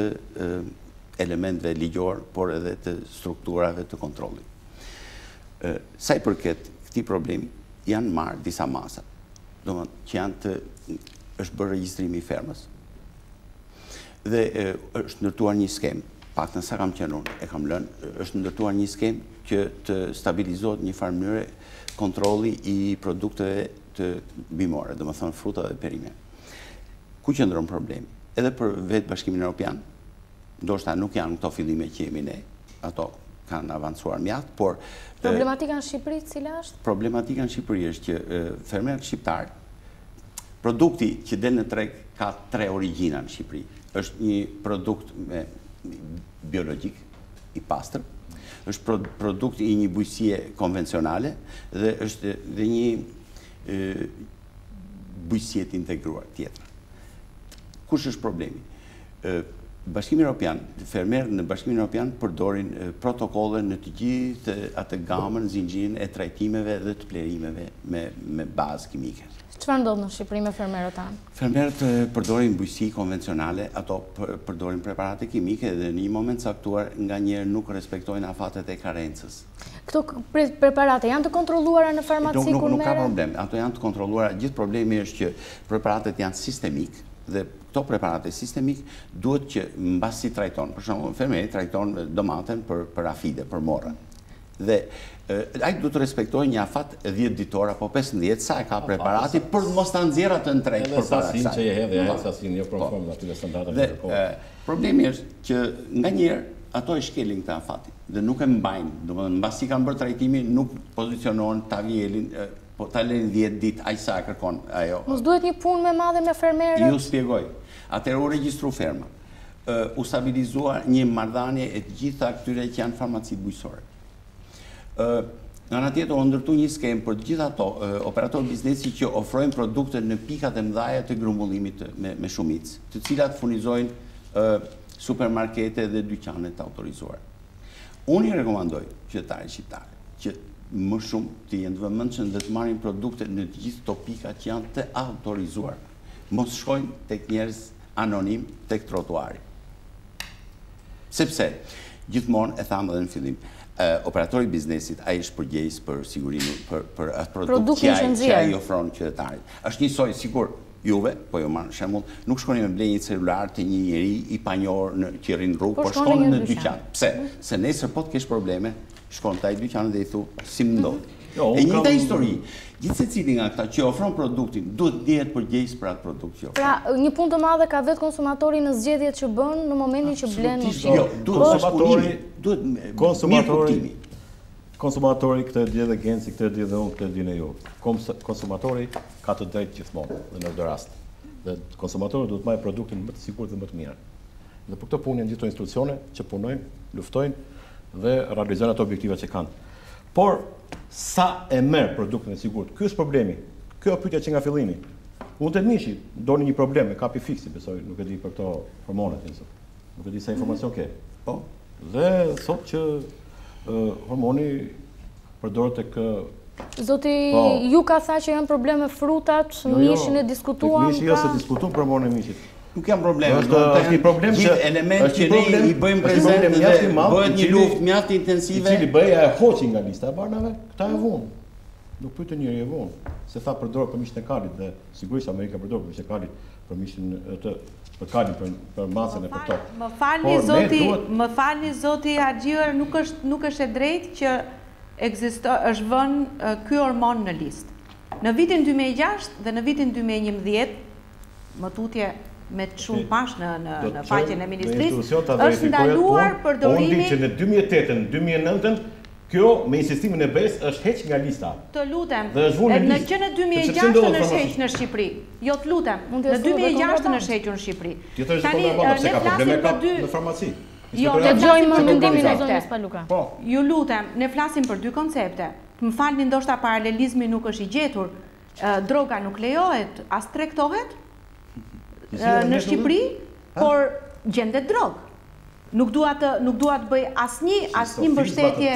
elementve ligjor, por edhe të strukturave të kontrollit. Sa i përket këtij problemi, janë marrë disa masa, domethënë që është bërë regjistrimi i fermës dhe është ndërtuar një skemë, paktën sa kam qenë unë, e kam lënë, është ndërtuar një skemë që të stabilizohet një farë mënyrë kontrolli i produkteve të bimore, dhe më thënë fruta dhe perime. Ku qëndron problemi? Edhe për vetë Bashkimin Evropian, ndoshta nuk janë këto fillime që jemi ne, ato kanë avancuar mjaft, por... Problematika në Shqipëri, cila është? Problematika në Shqipëri është që fermerët shqiptarë, produkti që del në treg ka 3 origjina në Shqipëri. Është një produkt biologjik i pastër, është produkt i një bujësie konvencionale dhe është dhe një bujësiet integruar tjetër. Kush është problemi? Bashkimi Evropian, fermerët në Bashkimin Evropian përdorin protokolle në të gjithë atë gamën, zinxhirin e trajtimeve dhe të plerimeve me bazë kimike. Çfarë ndodh në Shqipëri me fermerët tanë? Fermerët përdorin bujësi konvencionale, ato përdorin preparate kimike dhe në një moment caktuar nganjëherë nuk respektojnë afatet e karencës. Këto preparate janë të kontrolluara në farmaci kur merren? Nuk ka problem, ato janë të kontrolluara. Gjithë problemi është që preparatet janë sistemik dhe këto preparate sistemik duhet që mbasi trajton. Për shembull, fermeri trajton domaten për afide, për morra. Dhe ai duhet të respektojë një afat 10 ditor apo 15 sa e ka preparati për mos ta nxjerrë atë në treg për para kësaj. Që e hedhë, sasin jo konform me aty standardet e ndërkohë. Problemi është që nganjëherë ato e shkelin këtë afati dhe nuk e mbajnë, domethënë mbasi kanë bërë trajtimin nuk pozicionohen ta vjelin, po ta lënë 10 ditë aq sa kërkon ajo. Mos duhet një punë më e madhe me fermerët? Ju shpjegoj. Atëherë u regjistru ferma. U stabilizuar një marrëdhënie e të gjitha këtyre që janë farmacitë bujësore. Nga ana tjetër u ndërtu një skemë për të gjithë ato operatorë biznesi që ofrojnë produkte në pikat e mëdha të grumbullimit me shumicë, të cilat furnizojnë supermarkete dhe dyqane të autorizuar. Unë i rekomandoj qytetarëve shqiptarë që më shumë të jenë të vëmendshëm dhe të marrin produkte në të gjithë to pika që janë të autorizuar. Mos shkojnë tek njerëz anonim tek trotuari. Sepse gjithmonë e thamë edhe në fillim, operatori biznesit ai është përgjegjës për sigurinë për atë produkt që ai ofron qytetarit. Është njësoj sigur juve, po jo marr shembull, nuk shkoni me blej një celular të një njeri i panjohur që rrin rrugë, por shkoni në dyqan. Pse? Se nesër po të kesh probleme, shkon te ai dyqan dhe i thu si më ndodh. E njëjta histori. Gjithsecili nga këta që ofron produktin duhet dihet përgjegjës për atë produkt që ofron. Pra, një punë të madhe ka vetë konsumatori në zgjedhjet që bën në momentin që blen ushqim. Jo, konsumatori këtë e di edhe Genci, këtë e di edhe unë, këtë e di në ju. Konsumatori ka të drejtë gjithmonë dhe në çdo rast. Dhe konsumatori duhet marrë produktin më të sigurt dhe më të mirë. Dhe për këtë punë janë gjithë institucione që punojnë, luftojnë dhe realizojnë ato objektiva që kanë. Por sa e merr produktin e sigurt? Ky është problemi. Kjo pyetja që nga fillimi. Mund të mishi, doni një problem me kapi fiksi, besoj, nuk e di për këto hormonet, nuk e di sa informacion ke. Po. Dhe thotë që hormoni përdoret tek Zoti, ju ka tha që janë probleme frutat, mishin e diskutuam. Mishi ose diskutuam për hormonin e mishit. Nuk janë probleme. Është një problem që element që ne i bëjmë prezent dhe bëhet një luftë mjaft intensive. I cili bëja e hoqi nga lista e barnave, këta e vonë. Nuk pyetën njëri e vonë. Se tha përdor për mishin e kalit dhe sigurisht Amerika përdor për mishin e kalit, për mishin për kalin, për masën e për to. Më falni zoti Haxhier, nuk është e drejtë që është vënë ky hormon në listë. Në vitin 2006 dhe në vitin 2011, më tutje me të shumë pash në faqen e ministrisë, është ndaluar përdorimi. Unë që në 2008-ën, 2009-ën, kjo me insistimin e BE-s është heq nga lista. Të lutem, që në 2006 është heq në Shqipëri. Jo, të lutem, në 2006 është hequr në Shqipëri. Tjetër është kontrabanda, se ka probleme ka në farmaci. Jo, të gjojmë mendimin e zonës Paluka. Ju lutem, ne flasim për dy koncepte. Më falni, ndoshta paralelizmi nuk është i gjetur. Droga nuk lejohet, as tregtohet në Shqipëri, por gjendet drogë. Nuk dua të bëj asnjë mbështetje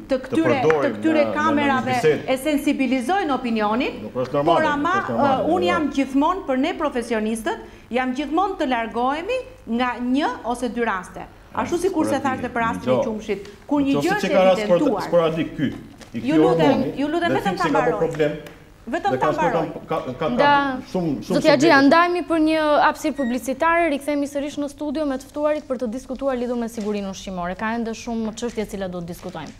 të këtyre kamerave e sensibilizojnë opinionin, por ama unë jam gjithmonë për ne profesionistët, jam gjithmonë të largohemi nga një ose dy raste. Ashtu sikur se thashtë për rastin e qumshit, kur një gjë është evidentuar. Sporadik ky, i ky hormoni, ju lutem vetëm ta mbaroj. Vetëm ta mbaroj. Zoti Haxhia, ndajemi për një hapësirë publicitare, rikthehemi sërish në studio me të ftuarit për të diskutuar lidhur me sigurinë ushqimore. Ka ende shumë çështje të cilat do të diskutojmë.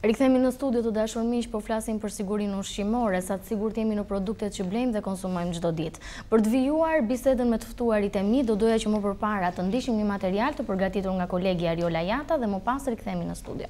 Rikthehemi në studio të dashur miq, po flasim për sigurinë ushqimore, sa të sigurt jemi në produktet që blejmë dhe konsumojmë çdo ditë. Për të vijuar bisedën me të ftuarit e mi, do doja që më përpara të ndiqim një material të përgatitur nga kolegi Ariola Jata dhe më pas rikthehemi në studio.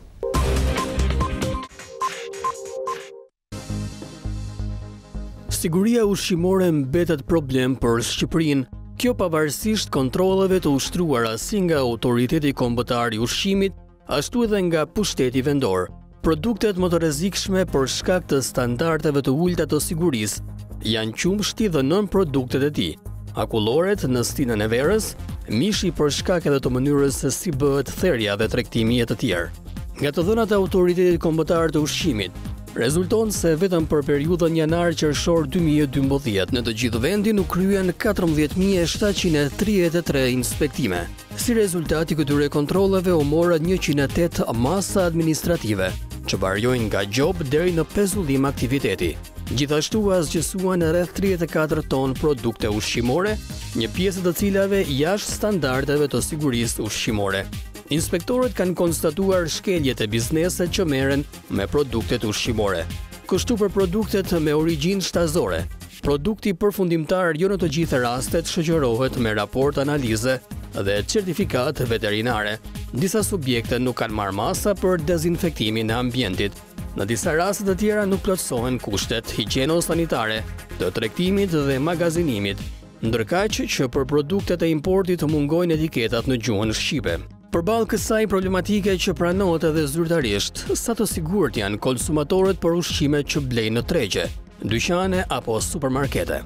Siguria ushqimore mbetet problem për Shqipërinë. Kjo pavarësisht kontrolleve të ushtruara si nga Autoriteti Kombëtar i Ushqimit, ashtu edhe nga pushteti vendor. Produktet më të rrezikshme për shkak të standardeve të ulta të sigurisë janë qumshti dhe nën produktet e tij. Akulloret në stinën e verës, mishi për shkak edhe të mënyrës se si bëhet therrja dhe tregtimi e të tjerë. Nga të dhënat e Autoritetit Kombëtar të Ushqimit, rezulton se vetëm për periudhën janar-qershor 2012 në të gjithë vendin u kryen 14.733 inspektime. Si rezultat i këtyre kontrolleve u morën 108 masa administrative, që variojnë nga gjop deri në pezullim aktiviteti. Gjithashtu asgjësuan rreth 34 ton produkte ushqimore, një pjesë të cilave jashtë standardeve të sigurisë ushqimore. Inspektorët kanë konstatuar shkeljet e bizneset që merren me produktet ushqimore. Kështu për produktet me origjinë shtazore, produkti përfundimtar jo në të gjitha rastet shoqërohet me raport analize dhe certifikat veterinare. Disa subjekte nuk kanë marrë masa për dezinfektimin e ambientit. Në disa raste të tjera nuk plotësohen kushtet higjieno-sanitare, të tregtimit dhe magazinimit, ndërkaq që për produktet e importit mungojnë etiketat në gjuhën shqipe. Përballë kësaj problematike që pranohet edhe zyrtarisht, sa të sigurt janë konsumatorët për ushqimet që blejnë në tregje, dyqane apo supermarkete.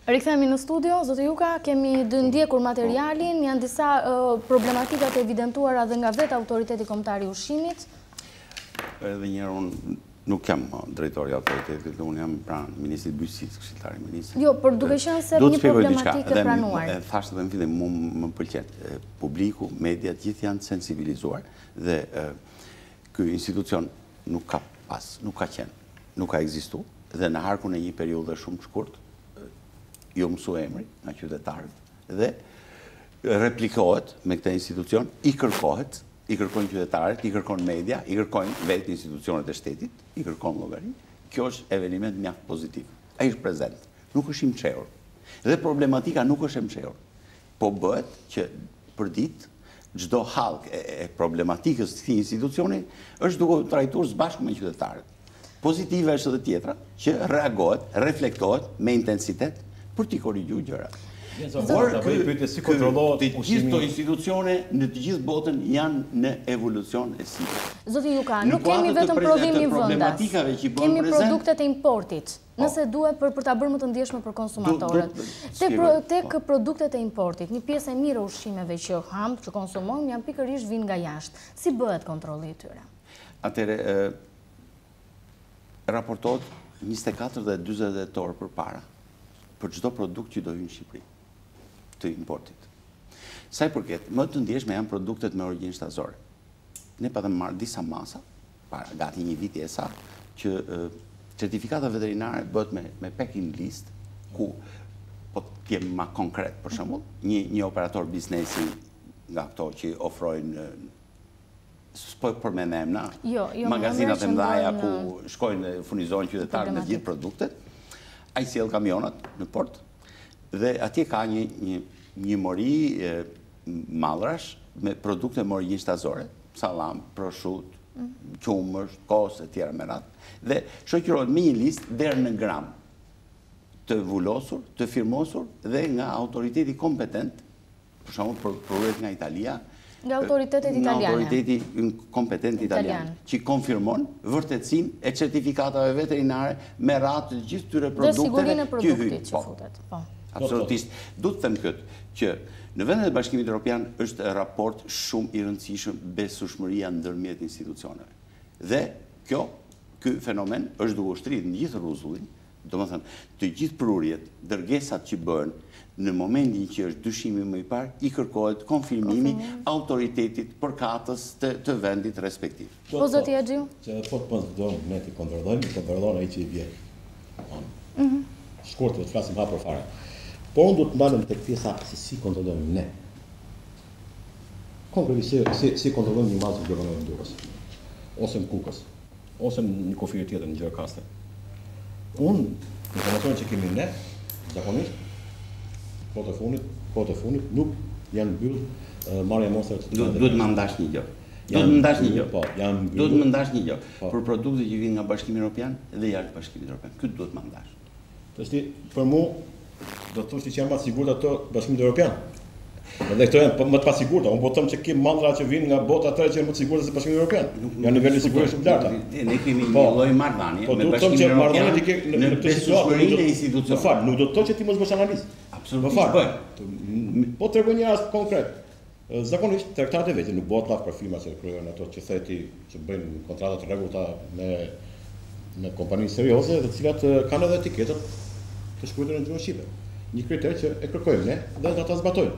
Rikthehemi në studio, zotë Juka, kemi ndjekur materialin, janë disa problematikat evidentuara dhe nga vetë autoriteti kombëtar i ushqimit. Edhe njëherë unë nuk jam drejtori i autoritetit, unë jam pranë ministrit bujqësisë, këshilltari i ministrit. Jo, por duke qenë se një problematikë e pranuar. Thashë edhe në fillim, më pëlqen. Publiku, mediat, gjithë janë sensibilizuar dhe ky institucion nuk ka qenë, nuk ka ekzistuar dhe në harkun e një periudhe shumë të shkurtë jo mësu emri nga qytetarët dhe replikohet me këtë institucion, i kërkojnë qytetarët, i kërkojnë media, i kërkojnë vetë institucionet e shtetit, i kërkojnë llogari. Kjo është eveniment mjaft pozitiv. Ai është prezent, nuk është i mçeur. Dhe problematika nuk është e mçeur. Po bëhet që për ditë çdo hallk e problematikës të këtij institucioni është duke trajtuar së bashku me qytetarët. Pozitive është edhe tjetra, që reagohet, reflektohet me intensitet për t'i korrigjuar gjërat. Por të gjithë këto institucione në të gjithë botën janë në evolucion e sipër. Zoti Juka, nuk kemi vetëm prodhimin vendas. Kemi produktet e importit. Nëse duhet për ta bërë më të ndjeshme për konsumatorët. Tek produktet e importit, një pjesë e mirë e ushqimeve që ham, që konsumojmë, janë pikërisht vinë nga jashtë. Si bëhet kontrolli i tyre? Atëherë raportohet 24 dhe 48 orë përpara për çdo produkt që do hyjë në Shqipëri të importit. Sa i përket, më të ndjeshme janë produktet me origjinë shtazore. Ne patëm marrë disa masa, para gati një viti e sa, që certifikata veterinare bëhet me packing list, ku po të jem ma konkret, për shembull, një operator biznesi nga këto që ofrojnë për me emna, magazinat e mëdhaja ku shkojnë furnizojnë qytetarët me gjithë produktet, ai sjell kamionat në port dhe atje ka një mori mallrash me produkte me origjinë shtazore, sallam, prosciutto, qumësht, kos e tjera me radhë, dhe shoqërohet me një listë deri në gram të vulosur, të firmosur dhe nga autoriteti kompetent, për shembull për nga Italia, nga autoritetet italiane. Nga autoriteti kompetent italian, që konfirmon vërtetësinë e certifikatave veterinare me radhë të gjithë tyre produkte. Dhe sigurinë e produktit që futet. Absolutisht. Du të them këtë, që në vendet e Bashkimit Evropian është raport shumë i rëndësishëm besueshmëria ndërmjet institucioneve. Dhe ky fenomen është duke ushtrit në gjithë rrezullin, domethënë të gjithë prurjet, dërgesat që bëhen në momentin që është dyshimi më i parë, i kërkohet konfirmimi autoritetit përkatës të vendit respektiv. Po zoti Axhiu? Që po të pëndodhëm ne të kontrollojnë ai që i vjen. Shkurt të flasim hapur fare. Po unë do të ndalem tek pjesa se si kontrollojmë ne. Konkretisht si kontrollojmë një mazë që në Durrës, ose në Kukës, ose në një kufirë tjetër në Gjerkaste. Unë, informacionet që kemi ne, zakonisht, po të funit, nuk janë mbyll marrja mostrave të duhet më ndash një gjë. Duhet më ndash një gjë. Për produkte që vinë nga Bashkimi Evropian dhe jashtë Bashkimit Evropian. Këtë duhet më ndash. Tashti për mua do të thosh që janë më të sigurta ato Bashkimit Evropian. Edhe këto janë më të pasigurta. Unë po them që kim mallra që vinë nga bota tjetër që janë më të sigurta se Bashkimi Evropian. Janë nivele siguri shumë të larta. Ne kemi një lloj marrëdhënie me Bashkimin Evropian në besueshmërinë e institucioneve. Nuk do të thotë që ti mos bësh analizë. Absolutisht. Po tregoj një rast konkret. Zakonisht tregtarët e vetë nuk bëhet laf për firma që kryejnë ato që theti që bëjnë kontrata të rregullta me kompani serioze dhe të cilat kanë edhe etiketat të shkruara në gjuhën shqipe. Një kriter që e kërkojmë ne dhe ata zbatojnë.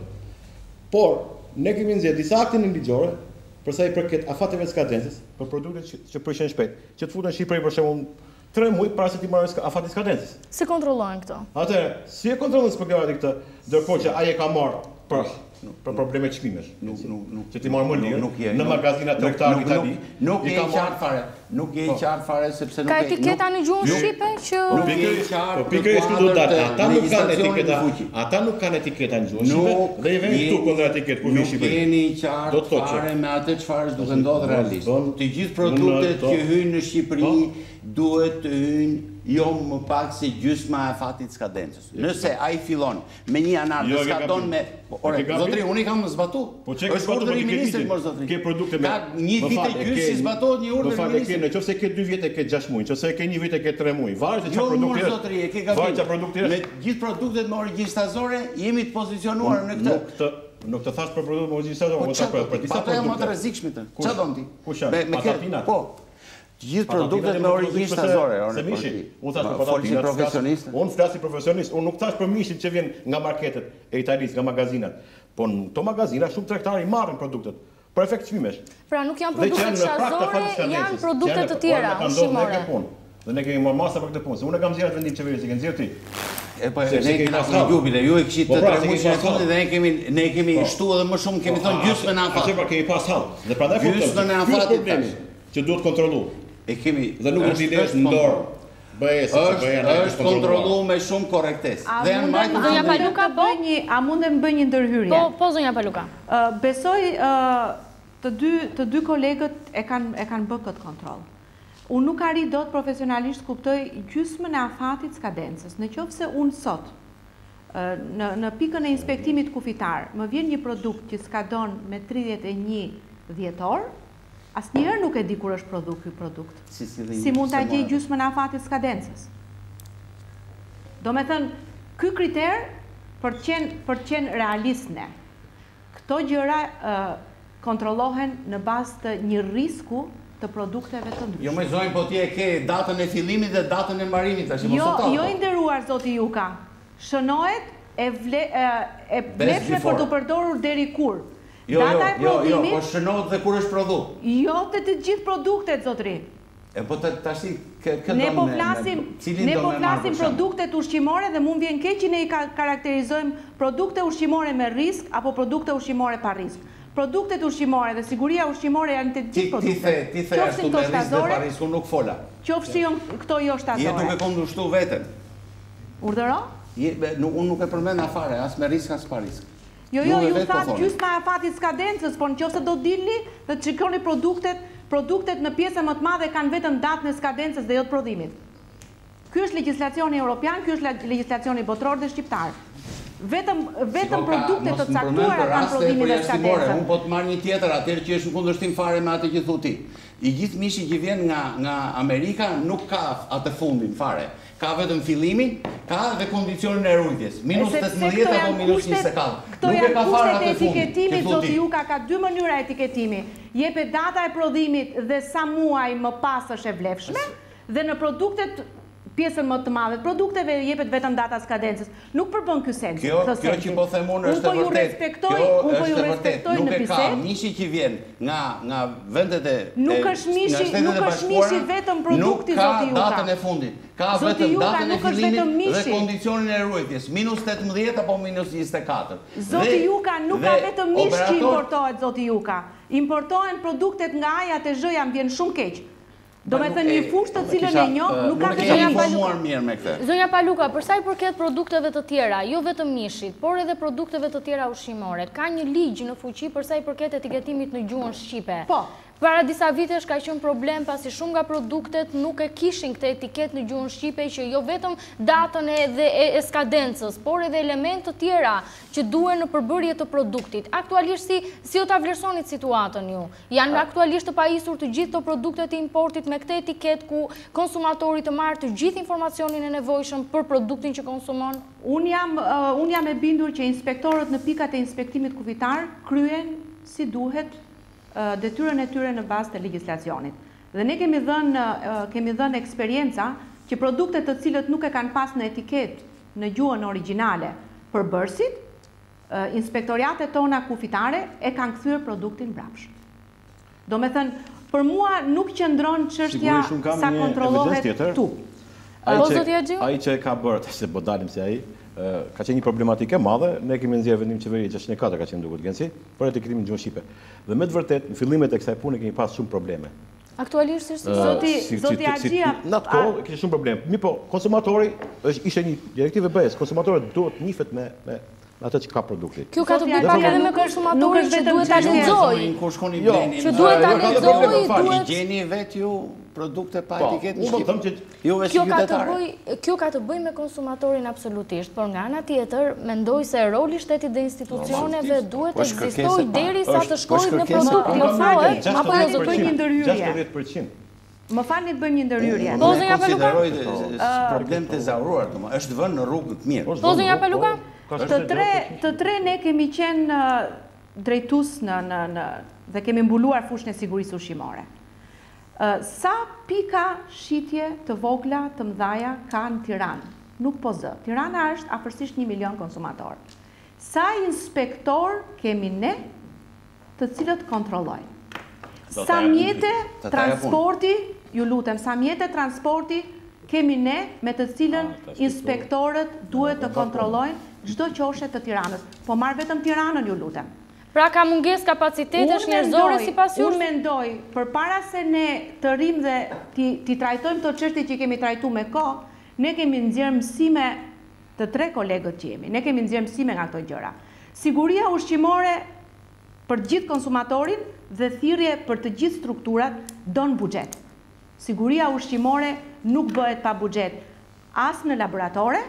Por ne kemi nxjerrë disa akte ligjore për sa i përket afateve të skadencës për produktet që prishen shpejt, që të futen në Shqipëri për shembull 3 muaj para se ti marrësh afatin e skadencës. Si kontrollojnë këto? Atëherë, si e kontrollon inspektorati këtë, ndërkohë që ai e ka marrë për probleme çmimesh. Që ti marr më lirë në magazinat tregtar në Itali. Nuk je qartë fare. Nuk je qartë fare sepse nuk ka etiketa në gjuhën shqipe që pikërisht këtu do të datë. Ata nuk kanë etiketa. Ata nuk kanë etiketa në gjuhën shqipe dhe i vjen këtu kundër etiketë kur vjen në Shqipëri. Nuk jeni qartë fare me atë çfarë është duke ndodhur realisht. Të gjithë produktet që hyjnë në Shqipëri duhet të hyjnë jo më pak se gjysma e afatit skadencës. Nëse ai fillon me një anar të skadon me zotri, unë i kam zbatu. Është urdhër i ministrit, mos zotri. Ke produkte me. Ka një vit e gjysmë si zbatohet një urdhër i ministrit. Nëse ke 2 vjet e ke 6 muaj, nëse ke 1 vit e ke 3 muaj, varet se çfarë produkti është. Jo, zotri, e ke gabim. Me gjithë produktet me origjinë shtazore jemi të pozicionuar në këtë. Nuk të thash për produktet me origjinë shtazore, por për disa produkte. Po më të rrezikshme të. Çfarë don ti? Kush janë? Patapinat. Po. Gjithë produktet me origjinë shtazore. Se mishi, unë thash për patapinat. Unë flasi profesionist, unë nuk thash për mishin që vjen nga marketet e Italisë, nga magazinat. Po në to magazina shumë tregtarë i marrin produktet për efekt çmimesh. Pra nuk janë produkte shtazore, janë produkte të tjera ushqimore. Dhe ne kemi marrë masa për këtë punë, se unë kam zgjerat vendim qeverisë, se ke nxjerr ti. E po ne kemi pasur gjubile, ju e kishit të transmetuar dhe ne kemi shtuar edhe më shumë, kemi thënë gjysmën e afatit. Atë kemi pas hall. Dhe prandaj gjysmën e afatit që duhet kontrollu. E kemi dhe nuk është ide në dorë. Është kontrolluar me shumë korrektesë. Dhe janë marrë Zonja Paluka a mundem bëj një ndërhyrje? Po zonja Paluka. Besoj të dy kolegët e kanë bërë këtë kontroll. Unë nuk arrit dot profesionalisht kuptoj gjysmën e afatit skadencës. Në qoftë se unë sot në pikën e inspektimit kufitar më vjen një produkt që skadon me 31 dhjetor, asnjëherë nuk e di kur është ky produkt. Si mund ta gjej gjysmën e afatit skadencës? Do me thënë, ky kriter për të qenë realist ne. Këto gjëra kontrollohen në bazë të një risku të produkteve të ndryshme. Jo më zonjë, po ti e ke datën e fillimit dhe datën e mbarimit, tash mos e Jo i nderuar zoti Juka. Shënohet e vlefshme për të përdorur deri kur? Data e prodhimit. Po shënohet dhe kur është prodhuar. Jo të gjithë produktet, zotri. E po tash ne po flasim produktet ushqimore dhe mund vjen keq që ne i karakterizojmë produkte ushqimore me risk apo produkte ushqimore pa risk. Produktet ushqimore dhe siguria ushqimore janë të gjithë produktet. Ti the ashtu me risk dhe pa risk, unë nuk fola. Qofshin këto jo shtazore. Je duke kundërshtu veten. Urdhëro? Unë nuk e përmend afare, as me risk as pa risk. Jo, ju thatë gjysma e afatit skadencës, por nëse do dilni dhe të shikoni produktet në pjesën më të madhe kanë vetëm datën e skadencës dhe jo të prodhimit. Ky është legjislacioni evropian, ky është legjislacioni botror dhe shqiptar. Vetëm produktet të caktuara kanë prodhimin e skadencës. Unë po të marr një tjetër, atëherë që është në kundërshtim fare me atë që thu ti. I gjithë mishi që vjen nga Amerika nuk ka atë fundin fare. Ka vetëm fillimin, ka dhe kondicionin e rujtjes. Minus 18 apo minus 24. Këto janë kushtet e etiketimit, zoti Juka, ka 2 mënyra etiketimi. Jepet data e prodhimit dhe sa muaj më pas është e vlefshme, dhe në produktet pjesën më të madhe të produkteve jepet vetëm data skadencës. Nuk përbën ky sens. Kjo që po them unë është e vërtetë. Unë po ju respektoj në bisedë. Nuk ka mishi që vjen nga vendet e Nuk është mishi vetëm produkti, zoti Juka. Nuk ka datën e fundit. Ka vetëm datën e fillimit dhe kondicionin e ruajtjes. Minus 18 apo minus 24. Zoti Juka, nuk ka vetëm mish që importohet, zoti Juka. Importohen produktet nga Aja te Zhëja, më vjen shumë keq. Do me thënë një fushë të cilën e njoh, nuk ka vetëm Zonja Paluka, për sa i përket produkteve të tjera, jo vetëm mishit, por edhe produkteve të tjera ushqimore, ka një ligj në fuqi për sa i përket etiketimit në gjuhën shqipe. Po. Para disa vitesh ka qenë problem pasi shumë nga produktet nuk e kishin këtë etiket në gjuhën shqipe që jo vetëm datën e skadencës, por edhe element të tjera që duhen në përbërje të produktit. Aktualisht si o ta vlerësonit situatën ju? Janë aktualisht të pajisur të gjithë të produktet e importit me këtë etiket ku konsumatori të marrë të gjithë informacionin e nevojshëm për produktin që konsumon? Unë jam e bindur që inspektorët në pikat e inspektimit kufitar kryen si duhet detyrën e tyre në bazë të legjislacionit. Dhe ne kemi dhënë eksperienca që produktet të cilët nuk e kanë pas në etiket në gjuhën origjinale për bërësit, inspektoriatet tona kufitare e kanë kthyer produktin mbrapsht. Do me thënë, për mua nuk qëndron çështja sa kontrollohet tu. Ai që e ka bërë, se po dalim se ai, ka qenë një problematike madhe, ne kemi nxjerrë vendim qeveri 64 ka qenë duket Genci, për etiketimin në gjuhën shqipe. Dhe me të vërtetë, në fillimet e kësaj pune kemi pas shumë probleme. Aktualisht zoti Axhia, në atë kohë kishte shumë probleme. Mi po, konsumatori ishte një direktivë BE-s, konsumatorët duhet njihet me atë që ka produkti. Kjo ka të bëjë pak edhe me konsumatorin që duhet ta lexojë. Kur shkoni bleni. Që duhet ta lexojë, duhet gjeni vet ju produkte pa etiketë në Shqipëri. Juve si qytetarë. Kjo ka të bëjë me konsumatorin absolutisht, por nga ana tjetër mendoj se roli shtetit dhe institucioneve duhet të ekzistojë derisa të shkojë në produkt plotësohet, apo jo bëjmë një ndërhyrje. 60%. Më falni të bëjmë një ndërhyrje. Po zonja Paluka. Konsideroj problem të zauruar, është vënë në rrugë të mirë. Po zonja Paluka. Të tre ne kemi qenë drejtues dhe kemi mbuluar fushën e sigurisë ushqimore. Sa pika shitje të vogla të mëdhaja ka në Tiranë? Nuk po zë. Tirana është afërsisht 1 milion konsumator. Sa inspektor kemi ne të cilët kontrollojnë? Sa mjete transporti, ju lutem, sa mjete transporti kemi ne me të cilën inspektorët duhet të kontrollojnë çdo qoshe të Tiranës. Po marr vetëm Tiranën, ju lutem. Pra ka mungesë kapacitetesh njerëzore sipas jush? Unë mendoj, përpara se ne të rrim dhe ti trajtojmë këto çështje që kemi trajtuar me kohë, ne kemi nxjerrë mësime të tre kolegët që jemi. Ne kemi nxjerrë mësime nga këto gjëra. Siguria ushqimore për të gjithë konsumatorin dhe thirrje për të gjithë strukturat don buxhet. Siguria ushqimore nuk bëhet pa buxhet, as në laboratore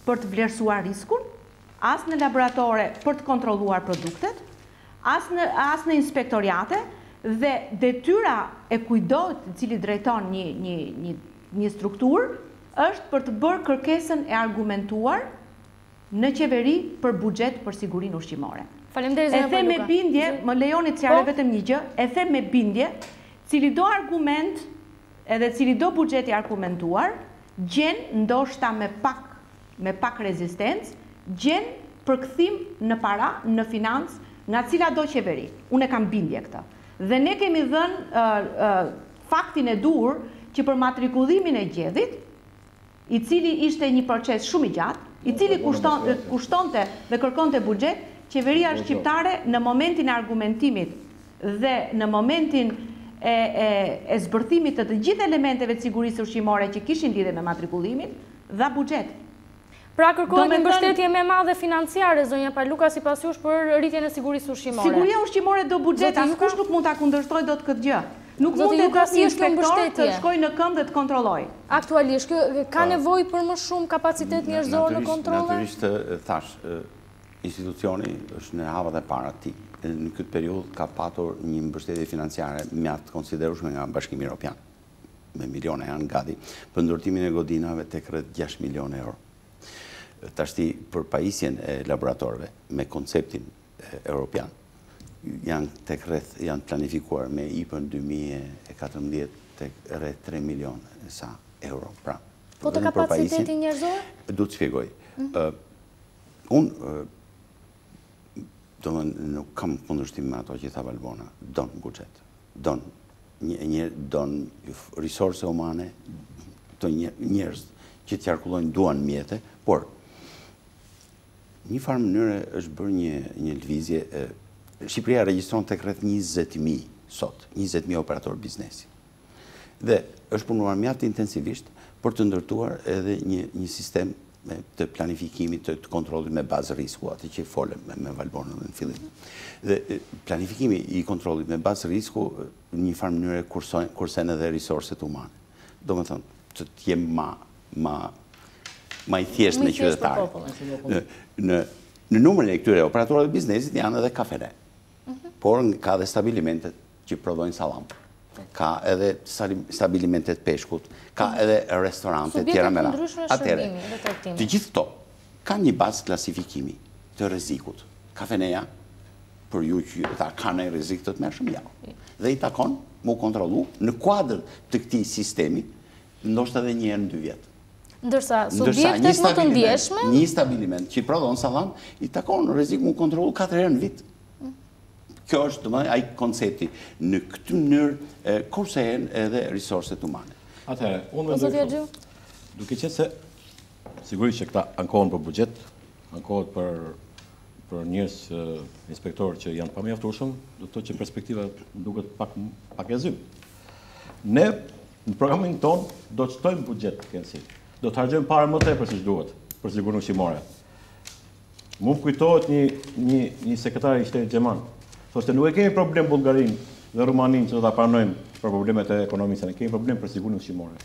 për të vlerësuar riskun, as në laboratore për të kontrolluar produktet, as në inspektoriate, dhe detyra e kujdot i cili drejton një strukturë është për të bërë kërkesën e argumentuar në qeveri për buxhet për sigurinë ushqimore. Faleminderit. E them me bindje, më lejoni të sqaroj vetëm një gjë, e them me bindje, cili do argument edhe cili do buxheti argumentuar, gjen ndoshta me pak rezistencë, gjen përkthim në para, në financë, nga cila do qeveri. Unë e kam bindje këtë. Dhe ne kemi dhënë faktin e dur që për matrikullimin e gjedhit, i cili ishte një proces shumë i gjatë, i cili kushtonte dhe kërkonte buxhet, qeveria shqiptare në momentin e argumentimit dhe në momentin e zbërthimit të gjithë elementeve të sigurisë ushqimore që kishin lidhje me matrikullimin, dha buxhet. Pra kërkohet një mbështetje më e madhe financiare, zonja Paluka, sipas jush për rritjen e sigurisë ushqimore. Siguria ushqimore do buxhet, askush nuk mund ta kundërshtojë dot këtë gjë. Nuk mund të ka si inspektor të shkojë në këmbë dhe të kontrollojë. Aktualisht ka nevojë për më shumë kapacitet njerëzor në kontrolle? Natyrisht thash, institucioni është në havat e para të tij. Në këtë periudhë ka patur një mbështetje financiare mjaft konsiderueshme nga Bashkimi Evropian. Me miliona janë gati për ndërtimin e godinave tek rreth 6 milionë euro. Tashti për pajisjen e laboratorëve me konceptin evropian janë planifikuar me IPën 2014 tek rreth 3 milionë sa euro. Pra, po të kapaciteti njerëzor? Du të shpjegoj. Unë nuk kam kundërshtim me ato që tha Valbona, don buxhet, don risorse humane, të njerëz që t'jarkullojnë duan mjete, por një farë mënyre është bërë një lëvizje. Shqipëria regjistron tek rreth 20.000 sot, 20.000 operator biznesi. Dhe është punuar mjaft intensivisht për të ndërtuar edhe një sistem të planifikimit, të kontrollit me bazë risku, atë që folëm me Valbonën në fillim. Dhe planifikimi i kontrollit me bazë risku në një farë mënyre kursen edhe resurset humane. Do më thënë, të t'jem ma i thjesht në qytetarë. Në numërin e këtyre operatorëve biznesit janë edhe kafene, por ka edhe stabilimentet që prodhojnë salam, ka edhe stabilimentet peshkut, ka edhe restorantet tjera me radhë. Atëherë, të gjithë këto kanë një bazë klasifikimi të rrezikut. Kafeneja, për ju që ta kanë një rrezik të tmerrshëm, ja. Dhe i takon mu kontrollu në kuadër të këtij sistemi, ndoshta edhe një herë në 2 vjet. Ndërsa subjektet më të ndjeshme, një stabiliment që prodhon sallam, i takon rrezik mu kontrollu 4 herë në vit. Kjo është domethënë ai koncepti në këtë mënyrë kursehen edhe resurset humane. Atëherë, unë mendoj duke qenë se sigurisht që këta ankohen për buxhet, ankohet për njerëz inspektorë që janë pamjaftueshëm, do të thotë që perspektiva duket pak e zymë. Ne në programin ton do të shtojmë buxhet kënaqësi. Do të harxojmë parë më tepër siç duhet për sigurinë ushqimore. Mu kujtohet një sekretar i shtetit gjerman. Thoshte nuk e kemi problem Bullgarinë dhe Rumaninë që do ta pranojmë për problemet e ekonomisë, ne kemi problem për sigurinë ushqimore.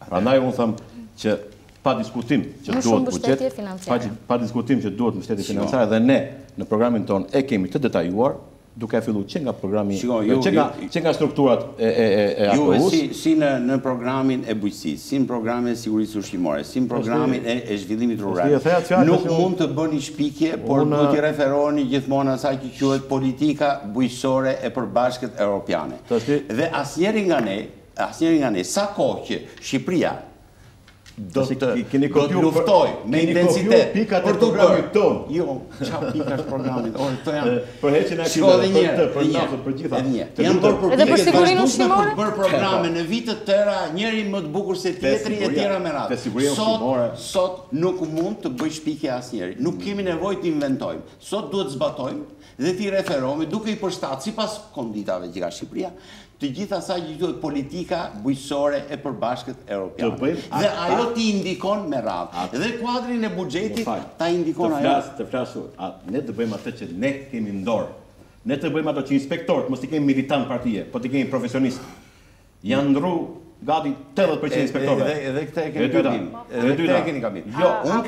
Prandaj unë them që pa diskutim që duhet buxhet, pa diskutim që duhet mbështetje financiare dhe ne në programin ton e kemi të detajuar, duke filluar që nga programi, që nga strukturat e APU-s. Ju si në programin e bujqësisë, si në programin e sigurisë ushqimore, si në programin e zhvillimit rural, nuk mund të bëni shpikje, por duhet të referoheni gjithmonë asaj që quhet politika bujqësore e përbashkët europiane. Dhe asnjëri nga ne, sa kohë që Shqipëria do të luftoj me intensitet për të bërë ton. Jo, çfarë pika është programit? Këto janë përheqjen e aktivave për gjitha. Janë bërë edhe për sigurinë ushqimore. Për programe në vite të tëra, njëri më të bukur se tjetri e tjera me radhë. Sot nuk mund të bëj shpikje asnjëri. Nuk kemi nevojë të inventojmë. Sot duhet zbatojmë dhe t'i referohemi duke i përshtatë sipas konditave që ka Shqipëria, të gjitha asaj që quhet politika bujqësore e përbashkët europiane. Dhe ajo t'i indikon me radhë. Dhe kuadrin e buxhetit ta indikon ajo. Të flasur, ne të bëjmë atë që ne kemi në dorë. Ne të bëjmë ato që inspektorët, mos t'i kemi militant partije, po t'i kemi profesionistë. Janë ndru gati 80% inspektorëve. Edhe këtë e keni gabim. Jo, unë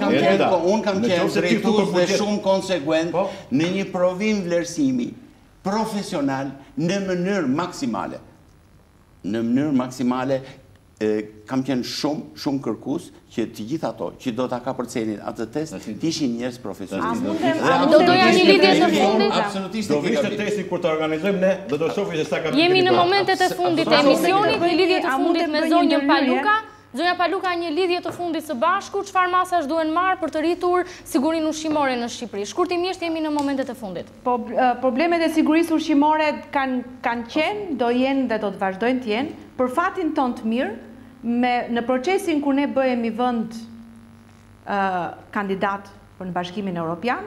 kam qenë drejtues dhe shumë konsekuent në një provim vlerësimi profesional në mënyrë maksimale. Në mënyrë maksimale kam qenë shumë kërkues që të gjithë ato që do ta kapërcenin atë test të ishin njerëz profesionistë. Do doja një lidhje të fundit. Absolutisht. Do vishte testi kur të organizojmë ne, do të shohim se sa ka. Jemi në momentet e fundit të emisionit, një lidhje të fundit me zonjën Paluka. Zonja Paluka, një lidhje të fundit së bashku, çfarë masash duhen marrë për të rritur sigurinë ushqimore në Shqipëri? Shkurtimisht jemi në momentet e fundit. Problemet e sigurisë ushqimore kanë qenë, do jenë dhe do të vazhdojnë të jenë, për fatin ton të mirë, në procesin kur ne bëhemi vend kandidat për në Bashkimin Evropian,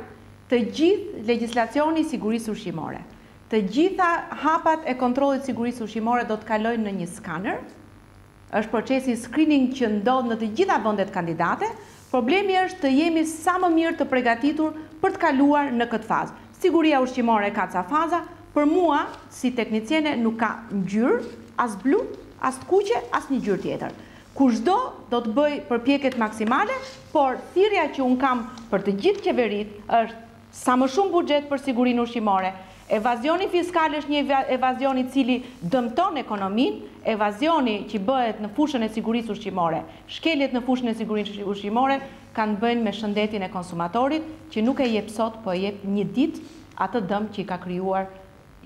të gjithë legjislacioni i sigurisë ushqimore, të gjitha hapat e kontrollit sigurisë ushqimore do të kalojnë në një skaner. Është procesi screening që ndodh në të gjitha vendet kandidate. Problemi është të jemi sa më mirë të përgatitur për të kaluar në këtë fazë. Siguria ushqimore ka ca faza, për mua si tekniciene nuk ka ngjyrë, as blu, as të kuqe, as një ngjyrë tjetër. Kushdo do të bëj përpjekjet maksimale, por thirrja që un kam për të gjithë qeveritë është sa më shumë buxhet për sigurinë ushqimore. Evazioni fiskal është një evazion i cili dëmton ekonominë, evazioni që bëhet në fushën e sigurisë ushqimore, shkeljet në fushën e sigurisë ushqimore kanë bëjnë me shëndetin e konsumatorit, që nuk e jep sot, po e jep një ditë atë dëm që i ka krijuar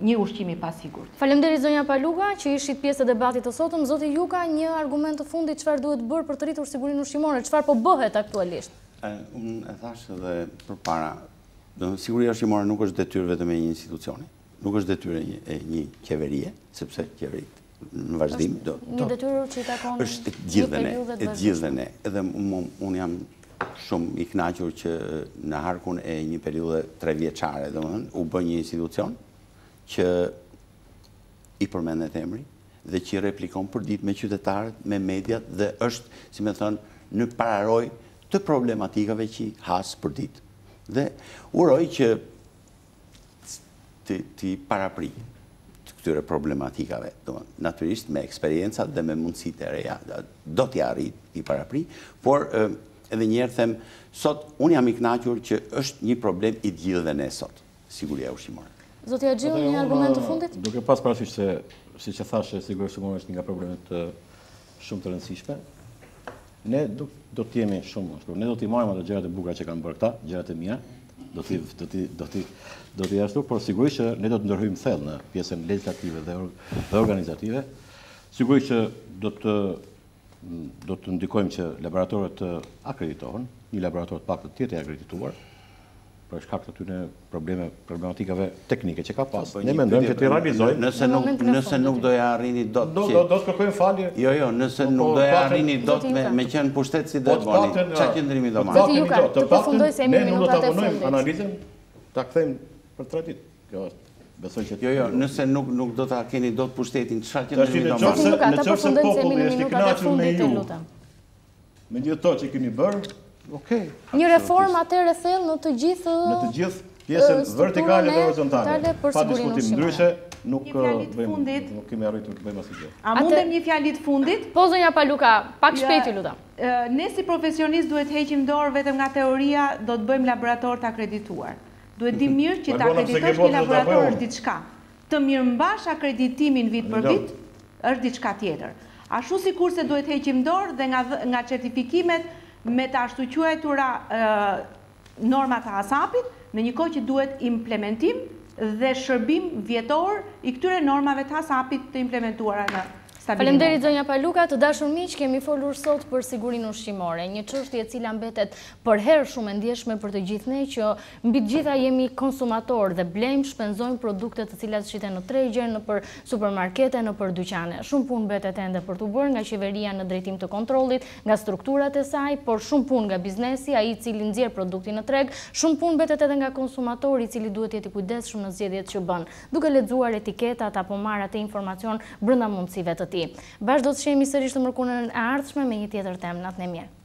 një ushqim i pasigurt. Faleminderit zonja Paluka që ishit pjesë e debatit të sotëm. Zoti Juka, një argument të fundit, çfarë duhet bërë për të rritur sigurinë ushqimore, çfarë po bëhet aktualisht? Unë e thash edhe përpara, siguria ushqimore nuk është detyrë vetëm e një institucioni, nuk është detyrë e një qeverie, sepse qeveritë në vazhdim një detyrë që i takon është gjithë ne. Edhe unë jam shumë i kënaqur që në harkun e një periudhe 3 vjeçare, domethënë u bë një institucion që i përmendet emri dhe që i replikon për ditë me qytetarët, me mediat dhe është, si me thënë, në pararoj të problematikave që i hasë për ditë. Dhe uroj që t'i parapri këtyre problematikave. Natyrisht me eksperiencat dhe me mundësitë e reja do t'i arrit t'i parapri, por edhe njerë them, sot unë jam i kënaqur që është një problem i të gjithëve ne sot, siguria ushqimore. Zoti Axhiu, një argument të fundit? Duke pas parasysh se, siç e thashë, siguria ushqimore është një nga problemet shumë të rëndësishme. Ne do të jemi shumë, ne do t'i marrim ato gjërat e bukura që kanë bërë këta, gjërat e mira, do t'i ashtu, por sigurisht që ne do të ndërhyjmë thellë në pjesën legislative dhe organizative. Sigurisht që do të ndikojmë që laboratorët të akreditohen, një laborator të pakët tjetër i akredituar, për shkak të atyre problematikave teknike që ka pas. Ne mendojmë që t'i realizojmë. Nëse nuk do ja arrini dot. Do të kërkojmë falje. Jo, nëse nuk do ja arrini dot me qenë pushtet si do të bëni. Çfarë qëndrimi do marrë? Zoti Juka, të përfundoj se jemi minutat e fundit. Ne nuk do ta analizën, ta kthejmë për 3 ditë. Kjo është. Besoj që jo, nëse nuk do ta keni dot pushtetin, çfarë qëndrimi do marrë? Zoti Juka, të përfundoj se jemi në minutat e fundit, të lutem. Me gjithë to që keni bërë, një reform atëre thellë në të gjithë pjesën vertikale dhe horizontale. Pa diskutim, ndryshe nuk kemi arritur të bëjmë asnjë gjë. A mundem një fjali të fundit? Po zonja Paluka, pak shpejt ju lutem. Ne si profesionist duhet heqim dorë vetëm nga teoria, do të bëjmë laborator të akredituar. Duhet di mirë që të akreditosh një laborator është diçka. Të mirëmbash akreditimin vit për vit është diçka tjetër. Ashtu sikurse duhet heqim dorë dhe nga certifikimet me të ashtu quajtura normat të ASAP-it, në një kohë që duhet implementim dhe shërbim vjetor i këtyre normave të ASAP-it të implementuara në stabilimet. Faleminderit zonja Paluka, të dashur miq, kemi folur sot për sigurinë ushqimore, një çështje e cila mbetet për herë shumë e ndjeshme për të gjithë ne që mbi të gjitha jemi konsumator dhe blejmë, shpenzojmë produkte të cilat shiten në tregje, nëpër supermarkete, nëpër dyqane. Shumë punë mbetet ende për t'u bërë nga qeveria në drejtim të kontrollit, nga strukturat e saj, por shumë punë nga biznesi, ai i cili nxjerr produktin në treg, shumë punë mbetet edhe nga konsumatori i cili duhet të jetë i kujdesshëm në zgjedhjet që bën, duke lexuar etiketat apo marrë atë informacion brenda mundësive të tij. Bashkë do të shihemi sërish të mërkurën e ardhshme me një tjetër temë. Natën e mirë.